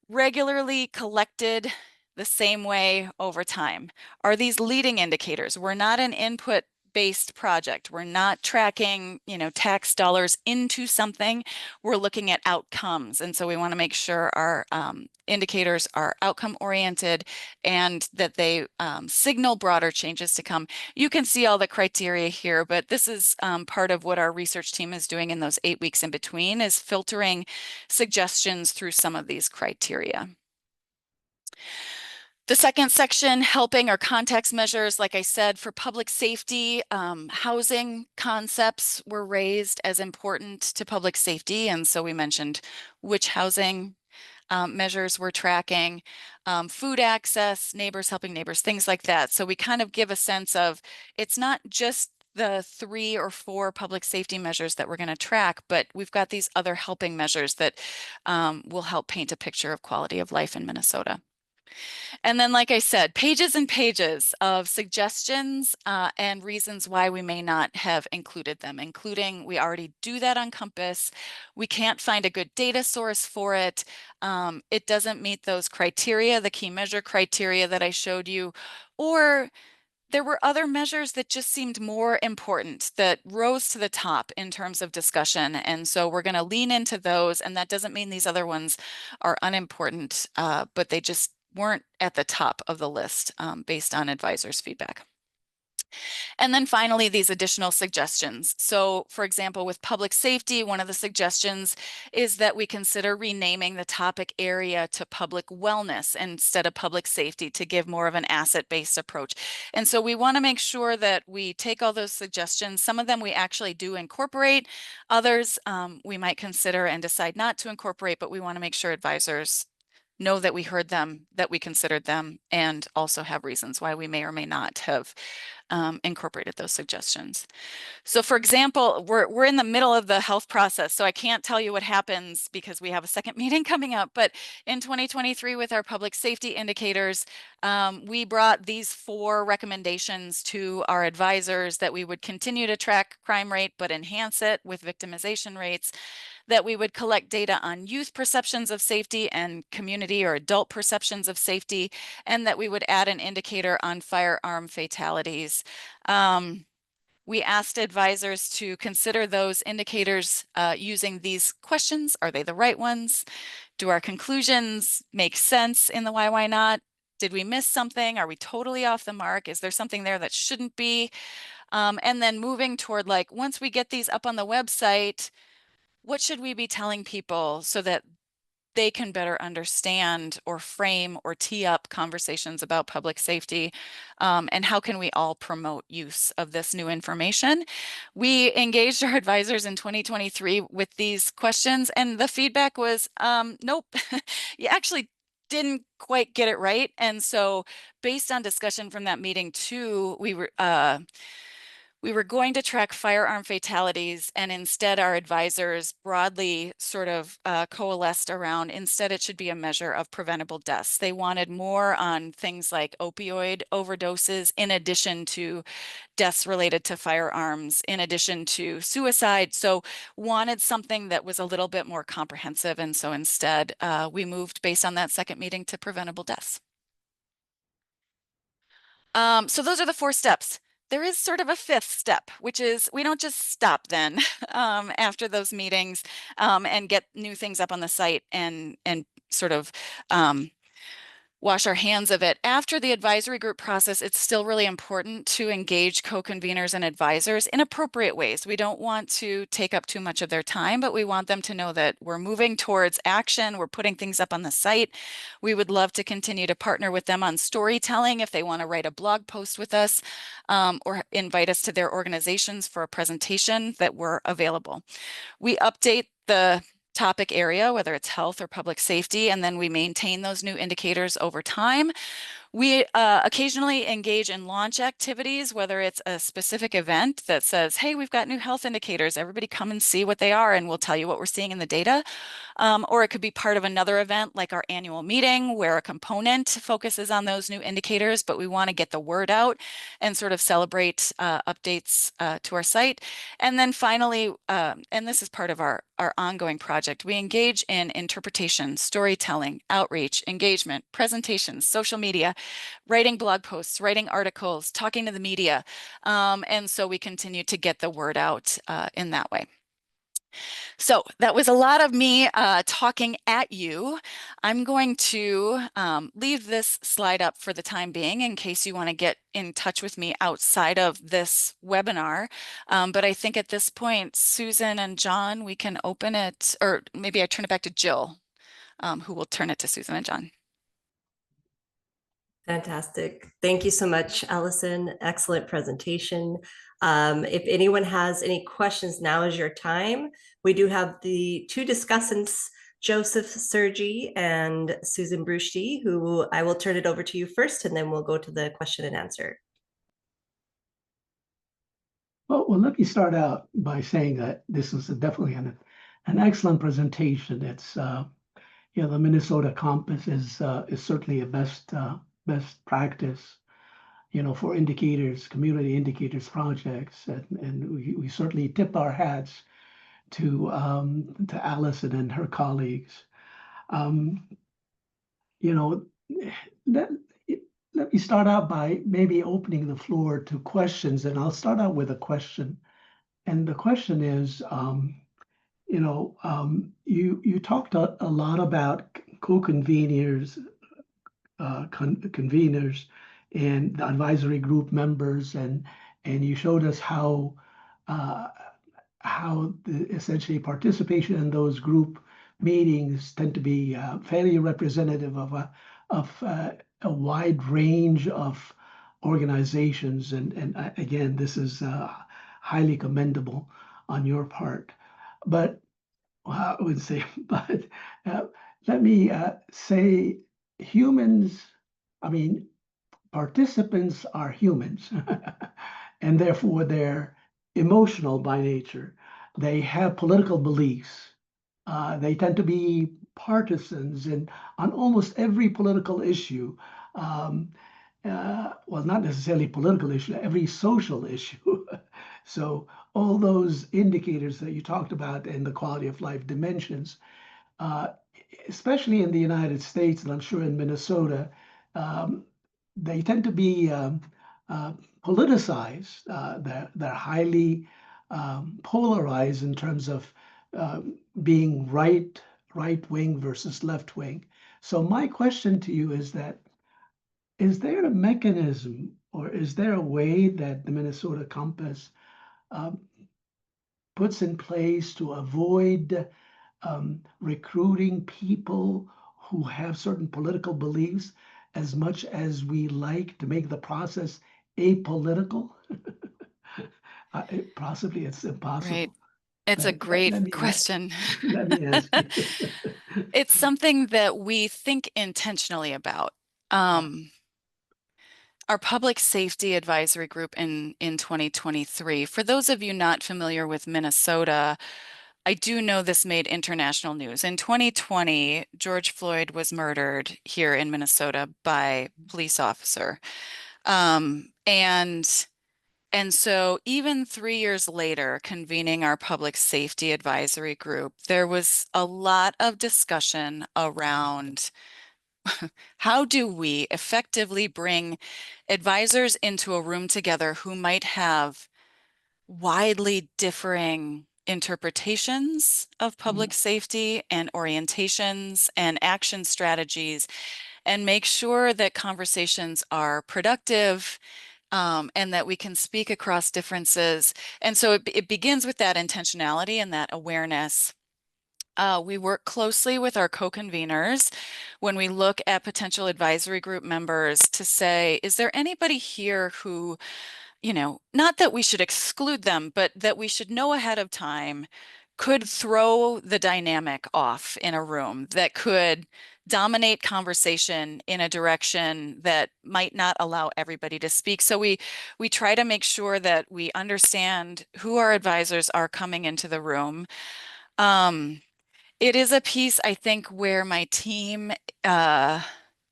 Speaker 2: regularly collected the same way over time? Are these leading indicators? We're not an input-based project. We're not tracking, tax dollars into something. We're looking at outcomes. And so we want to make sure our indicators are outcome-oriented and that they signal broader changes to come. You can see all the criteria here, but this is part of what our research team is doing in those 8 weeks in between, is filtering suggestions through some of these criteria. The second section, helping or context measures, like I said, for public safety, housing concepts were raised as important to public safety. And so we mentioned which housing measures we're tracking, food access, neighbors helping neighbors, things like that. So we kind of give a sense of, it's not just the 3 or 4 public safety measures that we're going to track, but we've got these other helping measures that will help paint a picture of quality of life in Minnesota. And then, like I said, pages and pages of suggestions and reasons why we may not have included them, including we already do that on Compass. We can't find a good data source for it. It doesn't meet those criteria, the key measure criteria that I showed you, or there were other measures that just seemed more important, that rose to the top in terms of discussion. And so we're going to lean into those. And that doesn't mean these other ones are unimportant, but they just weren't at the top of the list based on advisors' feedback. And then finally, these additional suggestions. So for example, with public safety, one of the suggestions is that we consider renaming the topic area to public wellness instead of public safety to give more of an asset-based approach. And so we want to make sure that we take all those suggestions. Some of them we actually do incorporate. Others we might consider and decide not to incorporate, but we want to make sure advisors know that we heard them, that we considered them, and also have reasons why we may or may not have incorporated those suggestions. So for example, we're in the middle of the health process, so I can't tell you what happens because we have a second meeting coming up. But in 2023, with our public safety indicators, we brought these 4 recommendations to our advisors: that we would continue to track crime rate, but enhance it with victimization rates; that we would collect data on youth perceptions of safety and community or adult perceptions of safety; and that we would add an indicator on firearm fatalities. We asked advisors to consider those indicators using these questions. Are they the right ones? Do our conclusions make sense in the why not? Did we miss something? Are we totally off the mark? Is there something there that shouldn't be? And then moving toward, like, once we get these up on the website, what should we be telling people so that they can better understand or frame or tee up conversations about public safety, and how can we all promote use of this new information? We engaged our advisors in 2023 with these questions, and the feedback was, nope, you actually didn't quite get it right. And so based on discussion from that meeting too, we were going to track firearm fatalities, and instead our advisors broadly sort of coalesced around, instead it should be a measure of preventable deaths. They wanted more on things like opioid overdoses, in addition to deaths related to firearms, in addition to suicide. So wanted something that was a little bit more comprehensive. And so instead we moved, based on that second meeting, to preventable deaths. So those are the 4 steps. There is sort of a 5th step, which is we don't just stop then after those meetings and get new things up on the site and sort of wash our hands of it. After the advisory group process, it's still really important to engage co-conveners and advisors in appropriate ways. We don't want to take up too much of their time, but we want them to know that we're moving towards action. We're putting things up on the site. We would love to continue to partner with them on storytelling if they want to write a blog post with us, or invite us to their organizations for a presentation, that we're available. We update the topic area, whether it's health or public safety, and then we maintain those new indicators over time. We occasionally engage in launch activities, whether it's a specific event that says, hey, we've got new health indicators, everybody come and see what they are, and we'll tell you what we're seeing in the data. Or it could be part of another event like our annual meeting, where a component focuses on those new indicators, but we want to get the word out and sort of celebrate updates to our site. And then finally, and this is part of our ongoing project, we engage in interpretation, storytelling, outreach, engagement, presentations, social media, writing blog posts, writing articles, talking to the media. And so we continue to get the word out in that way. So that was a lot of me talking at you. I'm going to leave this slide up for the time being in case you want to get in touch with me outside of this webinar. But I think at this point, Susan and John, we can open it, or maybe I turn it back to Jill, who will turn it to Susan and John.
Speaker 1: Fantastic. Thank you so much, Allison. Excellent presentation. If anyone has any questions, now is your time. We do have the 2 discussants, Joseph Sergi and Susan Brushti, who I will turn it over to you first, and then we'll go to the question and answer.
Speaker 3: Well, let me start out by saying that this is definitely an excellent presentation. It's the Minnesota Compass is certainly a best practice, for indicators, community indicators projects, and we certainly tip our hats to Allison and her colleagues. Let me start out by maybe opening the floor to questions, and I'll start out with a question. And the question is, you talked a lot about co-conveners, conveners, and the advisory group members, and you showed us how essentially participation in those group meetings tend to be fairly representative of a wide range of organizations, and again, this is highly commendable on your part. But I would say, but let me say, humans, participants are humans, and therefore they're emotional by nature. They have political beliefs. They tend to be partisans on almost every political issue. Um, well, not necessarily political issue, every social issue. So all those indicators that you talked about and the quality of life dimensions, uh, especially in the United States, and I'm sure in Minnesota, um, they tend to be uh, politicized. They're highly polarized in terms of being right wing versus left wing. So my question to you is that, is there a mechanism or is there a way that the Minnesota Compass um, puts in place to avoid recruiting people who have certain political beliefs as much as we like to make the process apolitical? Possibly it's
Speaker 2: Right.
Speaker 3: impossible.
Speaker 2: It's a great
Speaker 3: Let me
Speaker 2: question.
Speaker 3: let me ask you.
Speaker 2: It's something that we think intentionally about. Our public safety advisory group in 2023, for those of you not familiar with Minnesota, I do know this made international news. In 2020, George Floyd was murdered here in Minnesota by a police officer. And so even 3 years later, convening our public safety advisory group, there was a lot of discussion around how do we effectively bring advisors into a room together who might have widely differing interpretations of public safety and orientations and action strategies, and make sure that conversations are productive, and that we can speak across differences. And so it begins with that intentionality and that awareness. We work closely with our co-conveners when we look at potential advisory group members to say, is there anybody here who, not that we should exclude them, but that we should know ahead of time could throw the dynamic off in a room, that could dominate conversation in a direction that might not allow everybody to speak. So we try to make sure that we understand who our advisors are coming into the room. It is a piece, I think, where my team,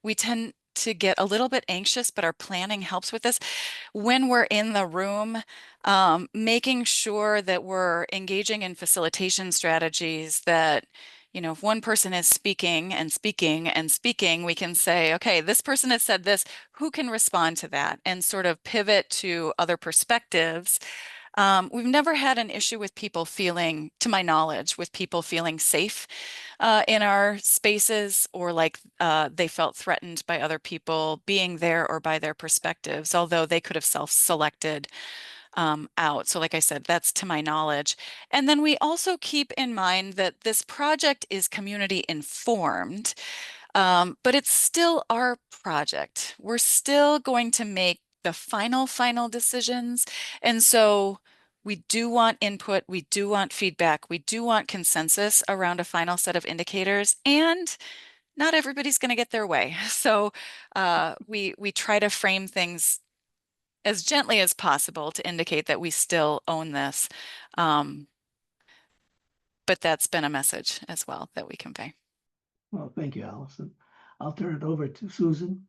Speaker 2: we tend to get a little bit anxious, but our planning helps with this. When we're in the room, making sure that we're engaging in facilitation strategies that, if one person is speaking and speaking and speaking, we can say, okay, this person has said this, who can respond to that? And sort of pivot to other perspectives. We've never had an issue with people feeling, to my knowledge, with people feeling safe in our spaces, or like they felt threatened by other people being there or by their perspectives, although they could have self-selected out. So like I said, that's to my knowledge. And then we also keep in mind that this project is community informed, but it's still our project. We're still going to make the final decisions. And so we do want input, we do want feedback, we do want consensus around a final set of indicators, and not everybody's going to get their way. So we try to frame things as gently as possible to indicate that we still own this. But that's been a message as well that we convey.
Speaker 3: Well, thank you, Allison. I'll turn it over to Susan.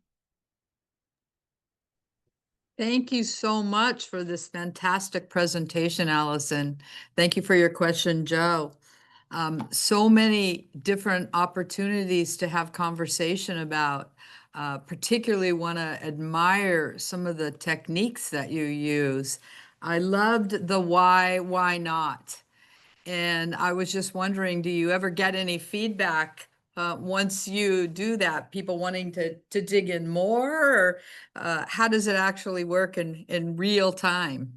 Speaker 4: Thank you so much for this fantastic presentation, Allison. Thank you for your question, Joe. So many different opportunities to have conversation about. Particularly want to admire some of the techniques that you use. I loved the why not? And I was just wondering, do you ever get any feedback once you do that? People wanting to dig in more, or how does it actually work in real time?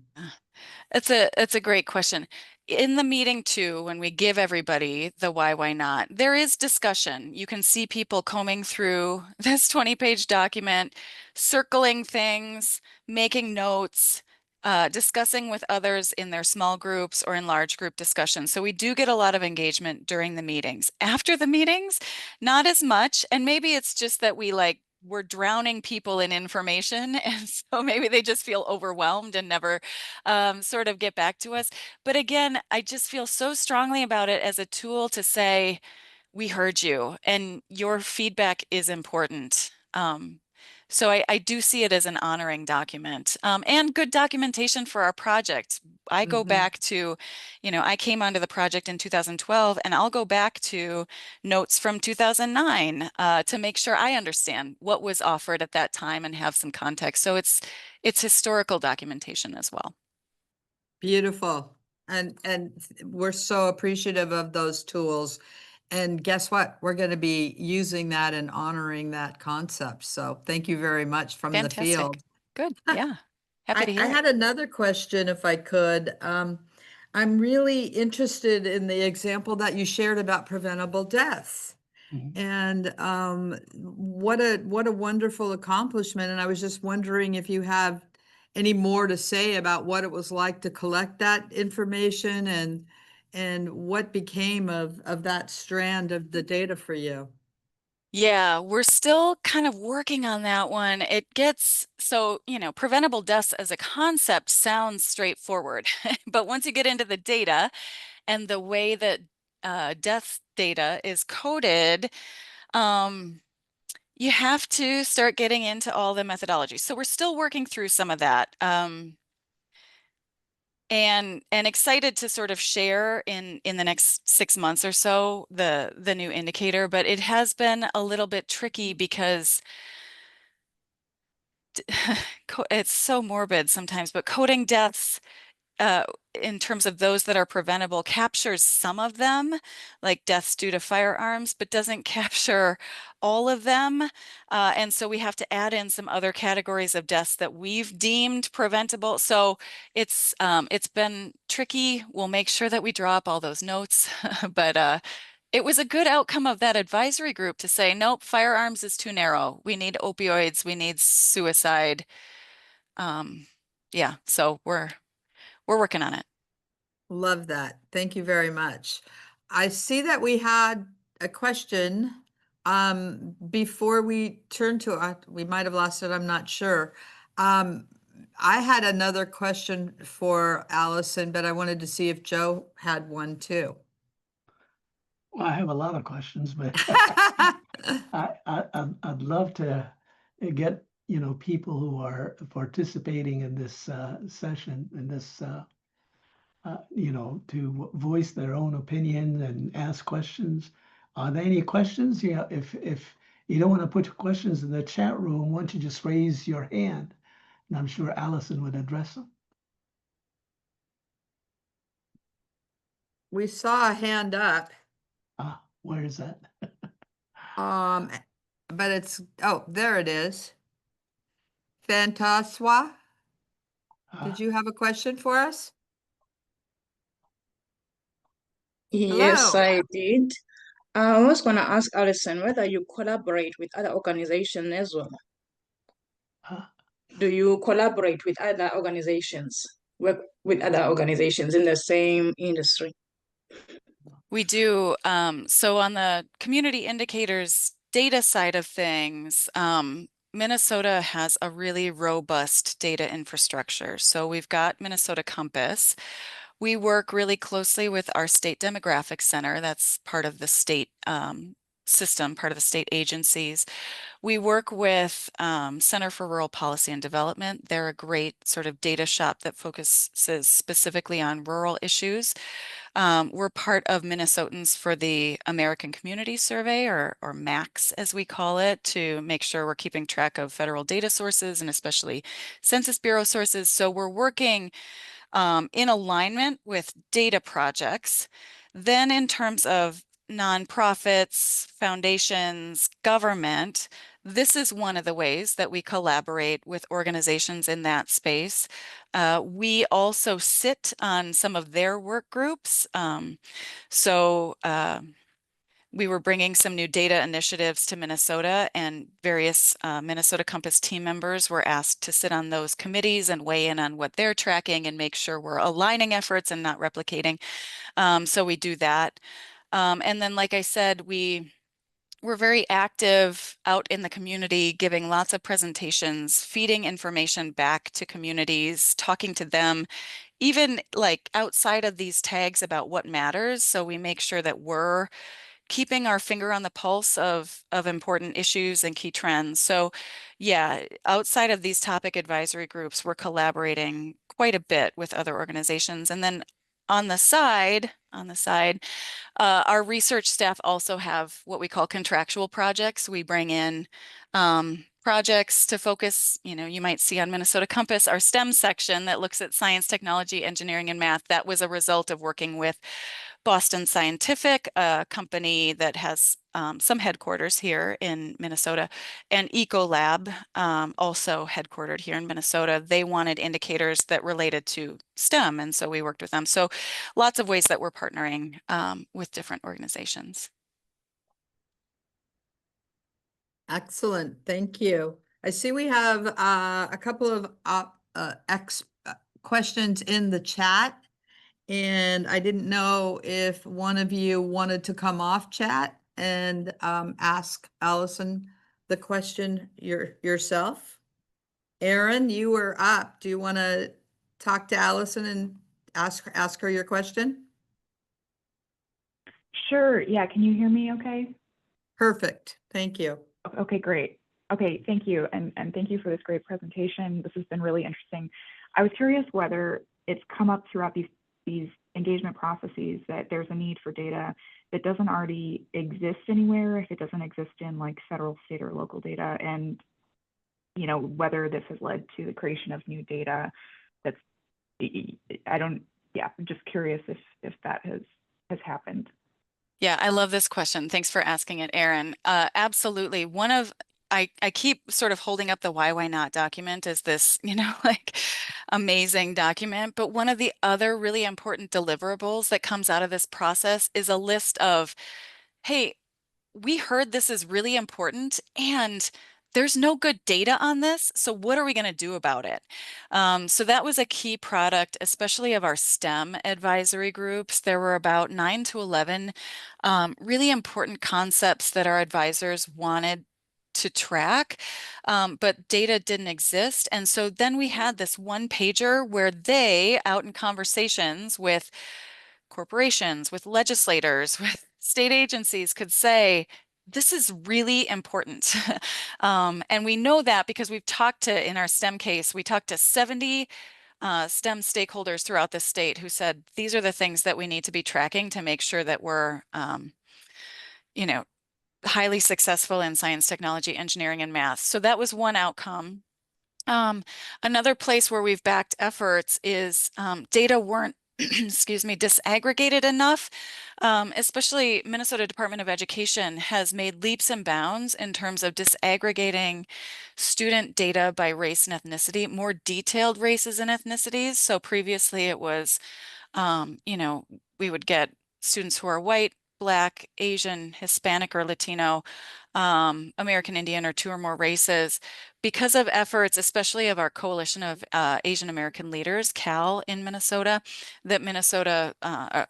Speaker 2: It's a great question. In the meeting too, when we give everybody the why not, there is discussion. You can see people combing through this 20-page document, circling things, making notes, discussing with others in their small groups or in large group discussions. So we do get a lot of engagement during the meetings. After the meetings, not as much. And maybe it's just that we like we're drowning people in information, and so maybe they just feel overwhelmed and never sort of get back to us. But again, I just feel so strongly about it as a tool to say, we heard you and your feedback is important. So I do see it as an honoring document, and good documentation for our project. I go back to, I came onto the project in 2012, and I'll go back to notes from 2009 to make sure I understand what was offered at that time and have some context. So it's historical documentation as well.
Speaker 4: Beautiful. And we're so appreciative of those tools. And guess what? We're going to be using that and honoring that concept. So thank you very much from the
Speaker 2: Fantastic.
Speaker 4: field.
Speaker 2: Good. Yeah. Happy to hear
Speaker 4: I
Speaker 2: it.
Speaker 4: had another question, if I could. I'm really interested in the example that you shared about preventable deaths.
Speaker 3: Mhm.
Speaker 4: And what a wonderful accomplishment. And I was just wondering if you have any more to say about what it was like to collect that information and what became of that strand of the data for you.
Speaker 2: Yeah, we're still kind of working on that one. It gets so, preventable deaths as a concept sounds straightforward, but once you get into the data and the way that death data is coded, you have to start getting into all the methodology. So we're still working through some of that. And excited to sort of share in the next 6 months or so the new indicator, but it has been a little bit tricky because it's so morbid sometimes, but coding deaths in terms of those that are preventable captures some of them, like deaths due to firearms, but doesn't capture all of them. And so we have to add in some other categories of deaths that we've deemed preventable. So it's been tricky. We'll make sure that we draw up all those notes, but it was a good outcome of that advisory group to say, nope, firearms is too narrow. We need opioids, we need suicide. Yeah, so we're working on it.
Speaker 4: Love that. Thank you very much. I see that we had a question before we turn to it. We might have lost it. I'm not sure. I had another question for Allison, but I wanted to see if Joe had one too.
Speaker 3: Well, I have a lot of questions, but I'd love to get, people who are participating in this session, in this, to voice their own opinion and ask questions. Are there any questions? Yeah, if you don't want to put questions in the chat room, why don't you just raise your hand? And I'm sure Allison would address them.
Speaker 4: We saw a hand up.
Speaker 3: Where is that?
Speaker 4: But it's, oh, there it is. Fantaswa, did you have a question for us?
Speaker 5: Yes,
Speaker 4: Hello.
Speaker 5: I did. I was going to ask Alison whether you collaborate with other organizations as well. Do you collaborate with other organizations, work with other organizations in the same industry?
Speaker 2: We do. So on the community indicators data side of things, Minnesota has a really robust data infrastructure. So we've got Minnesota Compass. We work really closely with our state demographic center. That's part of the state system, part of the state agencies. We work with Center for Rural Policy and Development. They're a great sort of data shop that focuses specifically on rural issues. We're part of Minnesotans for the American Community Survey, or MAX as we call it, to make sure we're keeping track of federal data sources and especially Census Bureau sources. So we're working in alignment with data projects. Then in terms of nonprofits, foundations, government, this is one of the ways that we collaborate with organizations in that space. We also sit on some of their work groups. We were bringing some new data initiatives to Minnesota, and various Minnesota Compass team members were asked to sit on those committees and weigh in on what they're tracking and make sure we're aligning efforts and not replicating. So we do that. And then, like I said, we we're very active out in the community, giving lots of presentations, feeding information back to communities, talking to them, even like outside of these tags about what matters. So we make sure that we're keeping our finger on the pulse of important issues and key trends. So yeah, outside of these topic advisory groups, we're collaborating quite a bit with other organizations. And then on the side, our research staff also have what we call contractual projects. We bring in projects to focus, you might see on Minnesota Compass, our STEM section that looks at science, technology, engineering, and math. That was a result of working with Boston Scientific, a company that has some headquarters here in Minnesota, and Ecolab, also headquartered here in Minnesota. They wanted indicators that related to STEM, and so we worked with them. So lots of ways that we're partnering with different organizations.
Speaker 4: Excellent, thank you. I see we have a couple of questions in the chat, and I didn't know if one of you wanted to come off chat and ask Allison the question yourself. Erin, you were up. Do you want to talk to Allison and ask her your question?
Speaker 6: Sure. Yeah. Can you hear me okay?
Speaker 4: Perfect. Thank you.
Speaker 6: Okay, great. Okay, thank you. And thank you for this great presentation. This has been really interesting. I was curious whether it's come up throughout these engagement processes that there's a need for data that doesn't already exist anywhere, if it doesn't exist in like federal, state, or local data, and whether this has led to the creation of new data that's, I'm just curious if that has happened.
Speaker 2: Yeah, I love this question. Thanks for asking it, Erin. Absolutely. I keep sort of holding up the why not document as this, like amazing document. But one of the other really important deliverables that comes out of this process is a list of, hey, we heard this is really important and there's no good data on this. So what are we going to do about it? So that was a key product, especially of our STEM advisory groups. There were about 9 to 11 really important concepts that our advisors wanted to track, but data didn't exist. And so then we had this one pager where they, out in conversations with corporations, with legislators, with state agencies, could say, this is really important. And we know that because we've talked to, in our STEM case, we talked to 70 STEM stakeholders throughout the state who said, these are the things that we need to be tracking to make sure that we're, highly successful in science, technology, engineering, and math. So that was one outcome. Another place where we've backed efforts is data weren't excuse me, disaggregated enough. Especially Minnesota Department of Education has made leaps and bounds in terms of disaggregating student data by race and ethnicity, more detailed races and ethnicities. So previously it was, we would get students who are white, Black, Asian, Hispanic, or Latino, American Indian, or 2 or more races. Because of efforts, especially of our Coalition of Asian American Leaders, CAL in Minnesota, that Minnesota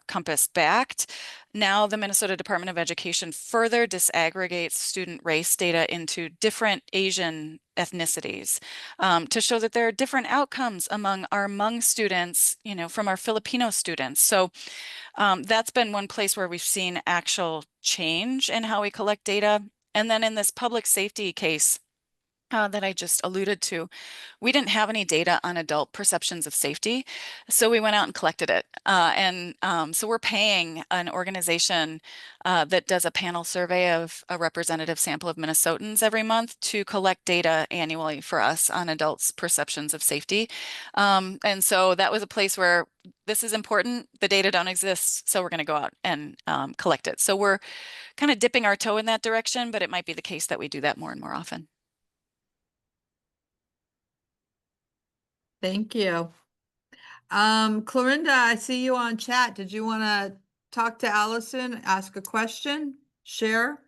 Speaker 2: Compass backed, now the Minnesota Department of Education further disaggregates student race data into different Asian ethnicities to show that there are different outcomes among our Hmong students, from our Filipino students. So that's been one place where we've seen actual change in how we collect data. And then in this public safety case that I just alluded to, we didn't have any data on adult perceptions of safety. So we went out and collected it. So we're paying an organization that does a panel survey of a representative sample of Minnesotans every month to collect data annually for us on adults' perceptions of safety. And so that was a place where this is important. The data don't exist, so we're going to go out and collect it. So we're kind of dipping our toe in that direction, but it might be the case that we do that more and more often.
Speaker 4: Thank you. Clorinda, I see you on chat. Did you want to talk to Allison, ask a question, share?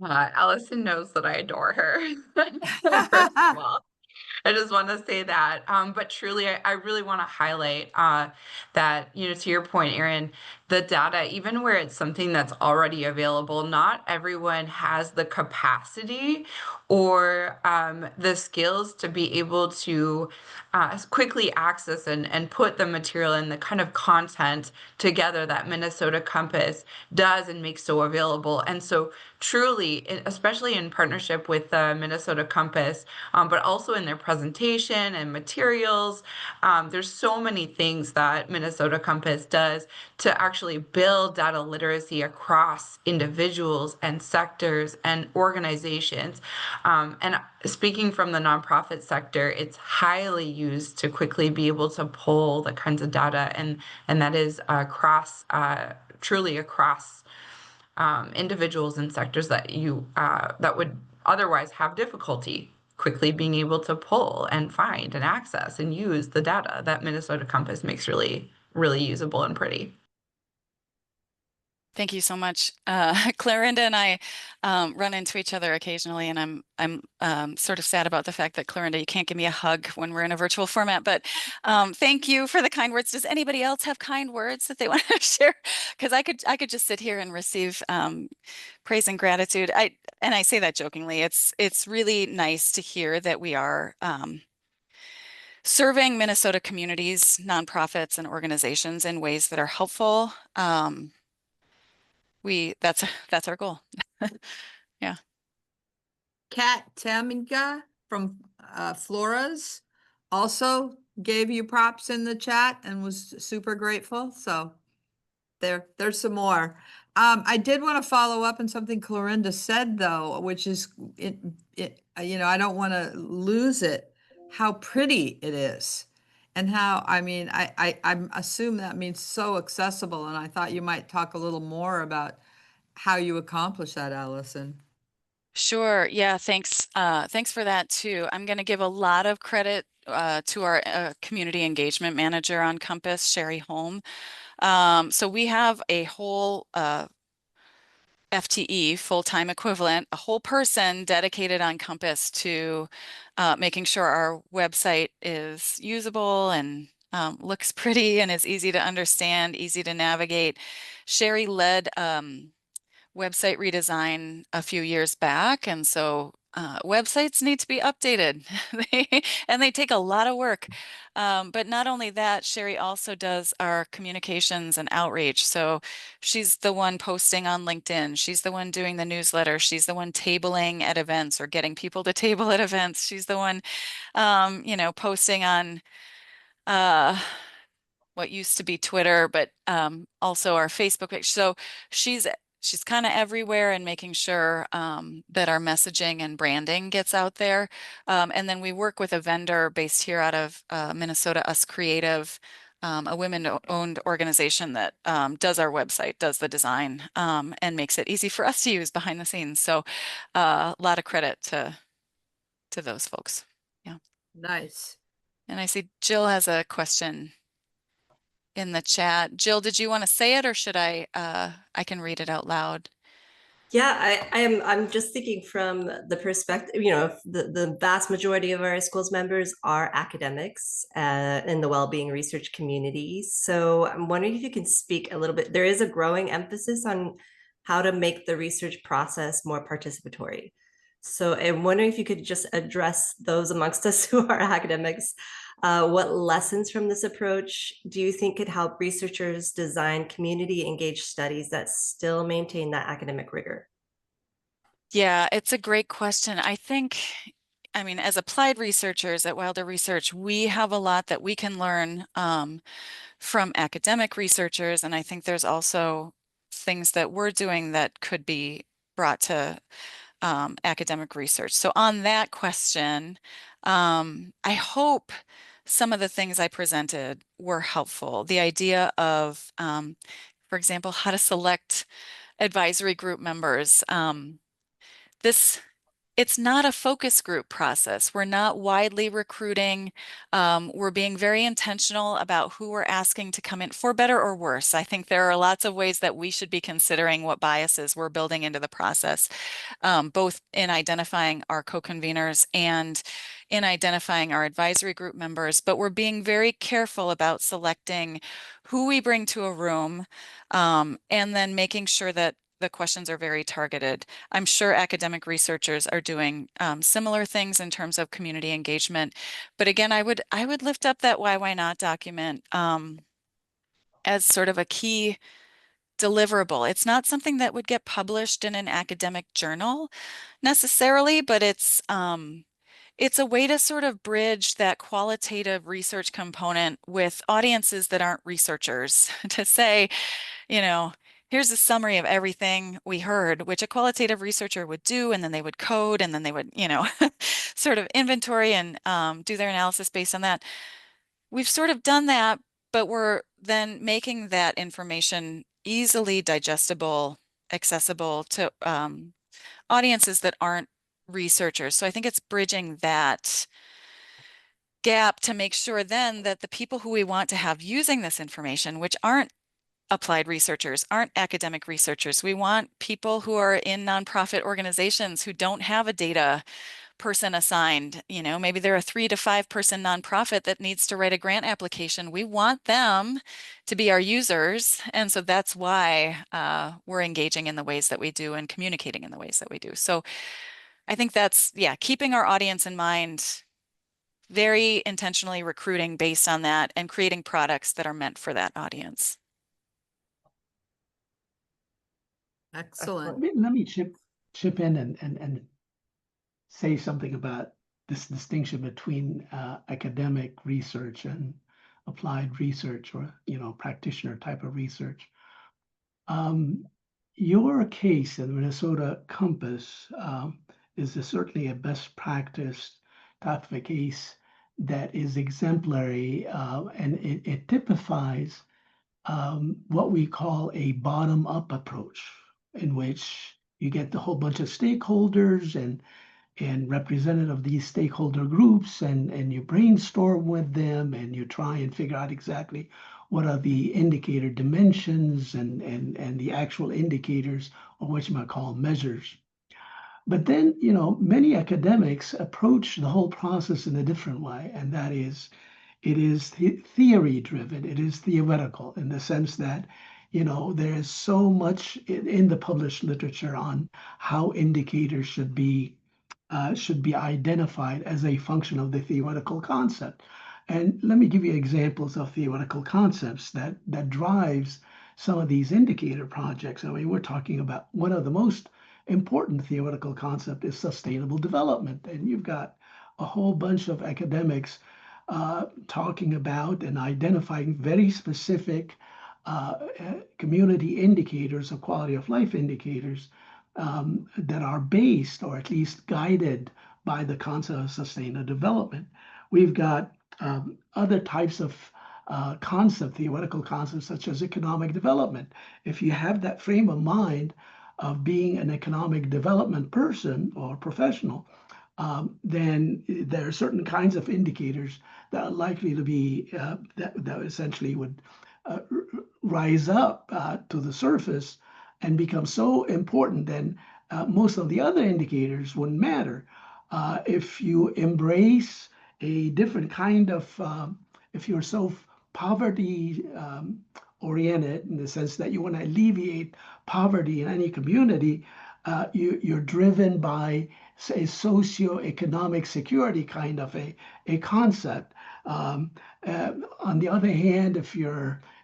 Speaker 7: Allison knows that I adore her. First of all, I just want to say that. But truly, I really want to highlight that, to your point, Erin, the data, even where it's something that's already available, not everyone has the capacity or the skills to be able to quickly access and put the material and the kind of content together that Minnesota Compass does and makes so available. And so truly, especially in partnership with the Minnesota Compass, but also in their presentation and materials, there's so many things that Minnesota Compass does to actually build data literacy across individuals and sectors and organizations. And speaking from the nonprofit sector, it's highly used to quickly be able to pull the kinds of data, and that is across, truly across individuals and sectors that that would otherwise have difficulty quickly being able to pull and find and access and use the data that Minnesota Compass makes really, really usable and pretty.
Speaker 2: Thank you so much. Clarinda and I run into each other occasionally, and I'm sort of sad about the fact that, Clarinda, you can't give me a hug when we're in a virtual format, but thank you for the kind words. Does anybody else have kind words that they want to share? Because I could just sit here and receive praise and gratitude. And I say that jokingly. It's really nice to hear that we are serving Minnesota communities, nonprofits, and organizations in ways that are helpful. That's our goal. Yeah.
Speaker 4: Kat Taminga from Floras also gave you props in the chat and was super grateful. So there's some more. I did want to follow up on something Clarinda said, though, which is I don't want to lose it, how pretty it is. And how, I mean, I assume that means so accessible. And I thought you might talk a little more about how you accomplish that, Allison.
Speaker 2: Sure. Yeah. Thanks. Thanks for that too. I'm going to give a lot of credit to our community engagement manager on Compass, Sherry Holm. So we have a whole FTE, full-time equivalent, a whole person dedicated on Compass to making sure our website is usable and looks pretty and is easy to understand, easy to navigate. Sherry led website redesign a few years back, and so websites need to be updated and they take a lot of work. But not only that, Sherry also does our communications and outreach. So she's the one posting on LinkedIn. She's the one doing the newsletter. She's the one tabling at events or getting people to table at events. She's the one, posting on what used to be Twitter, but also our Facebook page. So she's kind of everywhere and making sure that our messaging and branding gets out there. And then we work with a vendor based here out of Minnesota, Us Creative, a women-owned organization that does our website, does the design, and makes it easy for us to use behind the scenes. So a lot of credit to those folks. Yeah.
Speaker 4: Nice.
Speaker 2: And I see Jill has a question in the chat. Jill, did you want to say it, or should I can read it out loud?
Speaker 1: Yeah, I'm just thinking from the perspective, the vast majority of our ISQOLS members are academics in the well-being research community. So I'm wondering if you can speak a little bit. There is a growing emphasis on how to make the research process more participatory. So I'm wondering if you could just address those amongst us who are academics. What lessons from this approach do you think could help researchers design community engaged studies that still maintain that academic rigor?
Speaker 2: Yeah, it's a great question. I mean, as applied researchers at Wilder Research, we have a lot that we can learn from academic researchers. And I think there's also things that we're doing that could be brought to academic research. So on that question, I hope some of the things I presented were helpful. The idea of, for example, how to select advisory group members. It's not a focus group process. We're not widely recruiting. We're being very intentional about who we're asking to come in, for better or worse. I think there are lots of ways that we should be considering what biases we're building into the process, both in identifying our co-conveners and in identifying our advisory group members, but we're being very careful about selecting who we bring to a room, and then making sure that the questions are very targeted. I'm sure academic researchers are doing similar things in terms of community engagement. But again, I would lift up that why not document as sort of a key deliverable. It's not something that would get published in an academic journal necessarily, but it's a way to sort of bridge that qualitative research component with audiences that aren't researchers to say, you know, here's a summary of everything we heard, which a qualitative researcher would do, and then they would code, and then they would, sort of inventory and do their analysis based on that. We've sort of done that, but we're then making that information easily digestible, accessible to audiences that aren't researchers. So I think it's bridging that gap to make sure then that the people who we want to have using this information, which aren't applied researchers, aren't academic researchers. We want people who are in nonprofit organizations who don't have a data person assigned. Maybe they're a 3 to 5 person nonprofit that needs to write a grant application. We want them to be our users. And so that's why we're engaging in the ways that we do and communicating in the ways that we do. So I think that's, keeping our audience in mind, very intentionally recruiting based on that and creating products that are meant for that audience.
Speaker 4: Excellent.
Speaker 3: Let me chip in and say something about this distinction between academic research and applied research, or practitioner type of research. Your case in the Minnesota Compass is certainly a best practice type of a case that is exemplary, and it typifies what we call a bottom-up approach, in which you get the whole bunch of stakeholders and representative of these stakeholder groups, and you brainstorm with them, and you try and figure out exactly what are the indicator dimensions and the actual indicators, or what you might call measures. But then, many academics approach the whole process in a different way, and that is, it is theory driven, it is theoretical, in the sense that, there is so much in the published literature on how indicators should be identified as a function of the theoretical concept. And let me give you examples of theoretical concepts that drives some of these indicator projects. I mean, we're talking about one of the most important theoretical concept is sustainable development. And you've got a whole bunch of academics talking about and identifying very specific community indicators of quality of life indicators that are based, or at least guided, by the concept of sustainable development. We've got other types of theoretical concepts, such as economic development. If you have that frame of mind of being an economic development person or professional, then there are certain kinds of indicators that are likely to be, that essentially would rise up to the surface and become so important, then most of the other indicators wouldn't matter. If you embrace a different kind of, if you're so poverty oriented, in the sense that you want to alleviate poverty in any community, you're driven by, say, socioeconomic security kind of a concept. On the other hand,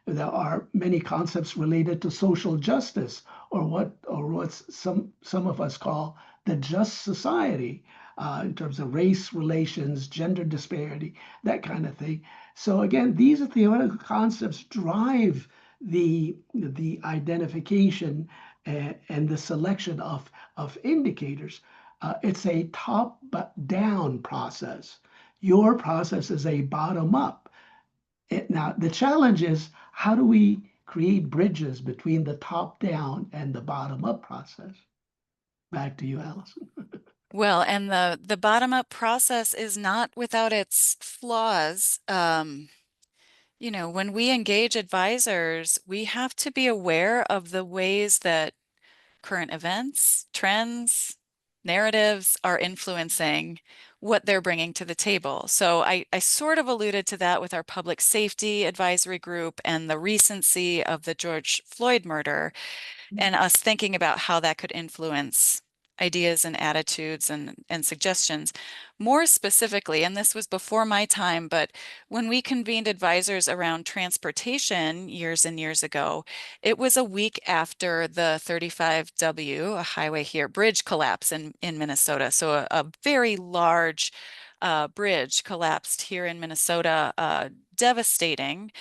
Speaker 3: there are many concepts related to social justice, or what's some of us call the just society, in terms of race relations, gender disparity, that kind of thing. So again, these are theoretical concepts drive the identification and the selection of indicators. It's a top-down process. Your process is a bottom-up. Now, the challenge is, how do we create bridges between the top-down and the bottom-up process? Back to you, Allison.
Speaker 2: Well, and the bottom-up process is not without its flaws. When we engage advisors, we have to be aware of the ways that current events, trends, narratives are influencing what they're bringing to the table. So I sort of alluded to that with our public safety advisory group and the recency of the George Floyd murder, and us thinking about how that could influence ideas and attitudes and suggestions. More specifically, and this was before my time, but when we convened advisors around transportation years and years ago, it was a week after the 35W, a highway here, bridge collapse in Minnesota. So a very large bridge collapsed here in Minnesota, devastating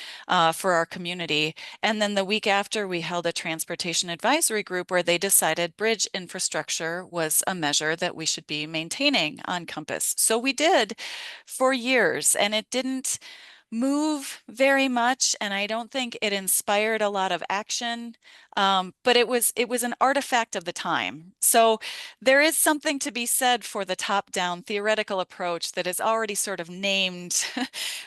Speaker 2: for our community. And then the week after, we held a transportation advisory group where they decided bridge infrastructure was a measure that we should be maintaining on campus. So we did for years, and it didn't move very much, and I don't think it inspired a lot of action, but it was an artifact of the time. So there is something to be said for the top-down theoretical approach that has already sort of named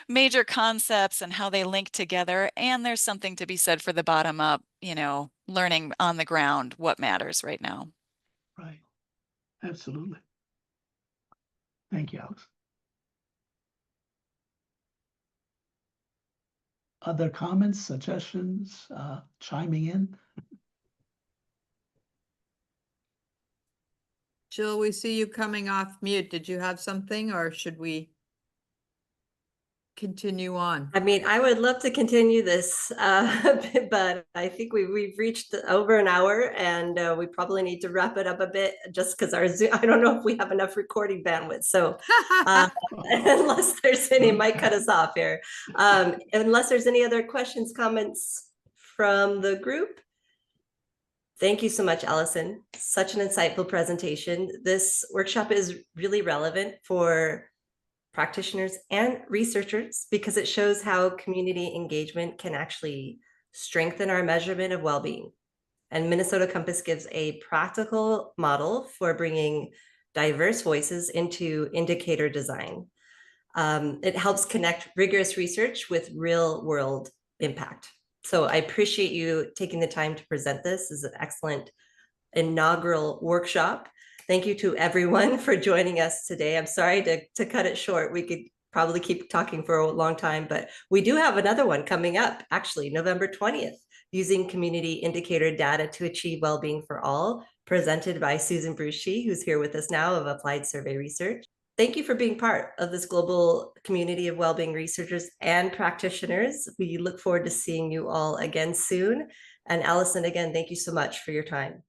Speaker 2: major concepts and how they link together, and there's something to be said for the bottom-up, learning on the ground what matters right now.
Speaker 3: Right. Absolutely. Thank you, Alex. Other comments, suggestions, chiming in?
Speaker 4: Jill, we see you coming off mute. Did you have something, or should we continue on?
Speaker 1: I mean, I would love to continue this, but I think we've reached over an hour, and we probably need to wrap it up a bit, just because our Zoom, I don't know if we have enough recording bandwidth. So unless there's any, might cut us off here. Unless there's any other questions, comments from the group. Thank you so much, Allison. Such an insightful presentation. This workshop is really relevant for practitioners and researchers because it shows how community engagement can actually strengthen our measurement of well-being. And Minnesota Compass gives a practical model for bringing diverse voices into indicator design. It helps connect rigorous research with real-world impact. So I appreciate you taking the time to present this. This is an excellent inaugural workshop. Thank you to everyone for joining us today. I'm sorry to cut it short. We could probably keep talking for a long time, but we do have another one coming up, actually, November 20th, using community indicator data to achieve well-being for all, presented by Susan Brucey, who's here with us now, of Applied Survey Research. Thank you for being part of this global community of well-being researchers and practitioners. We look forward to seeing you all again soon. And Allison, again, thank you so much for your time.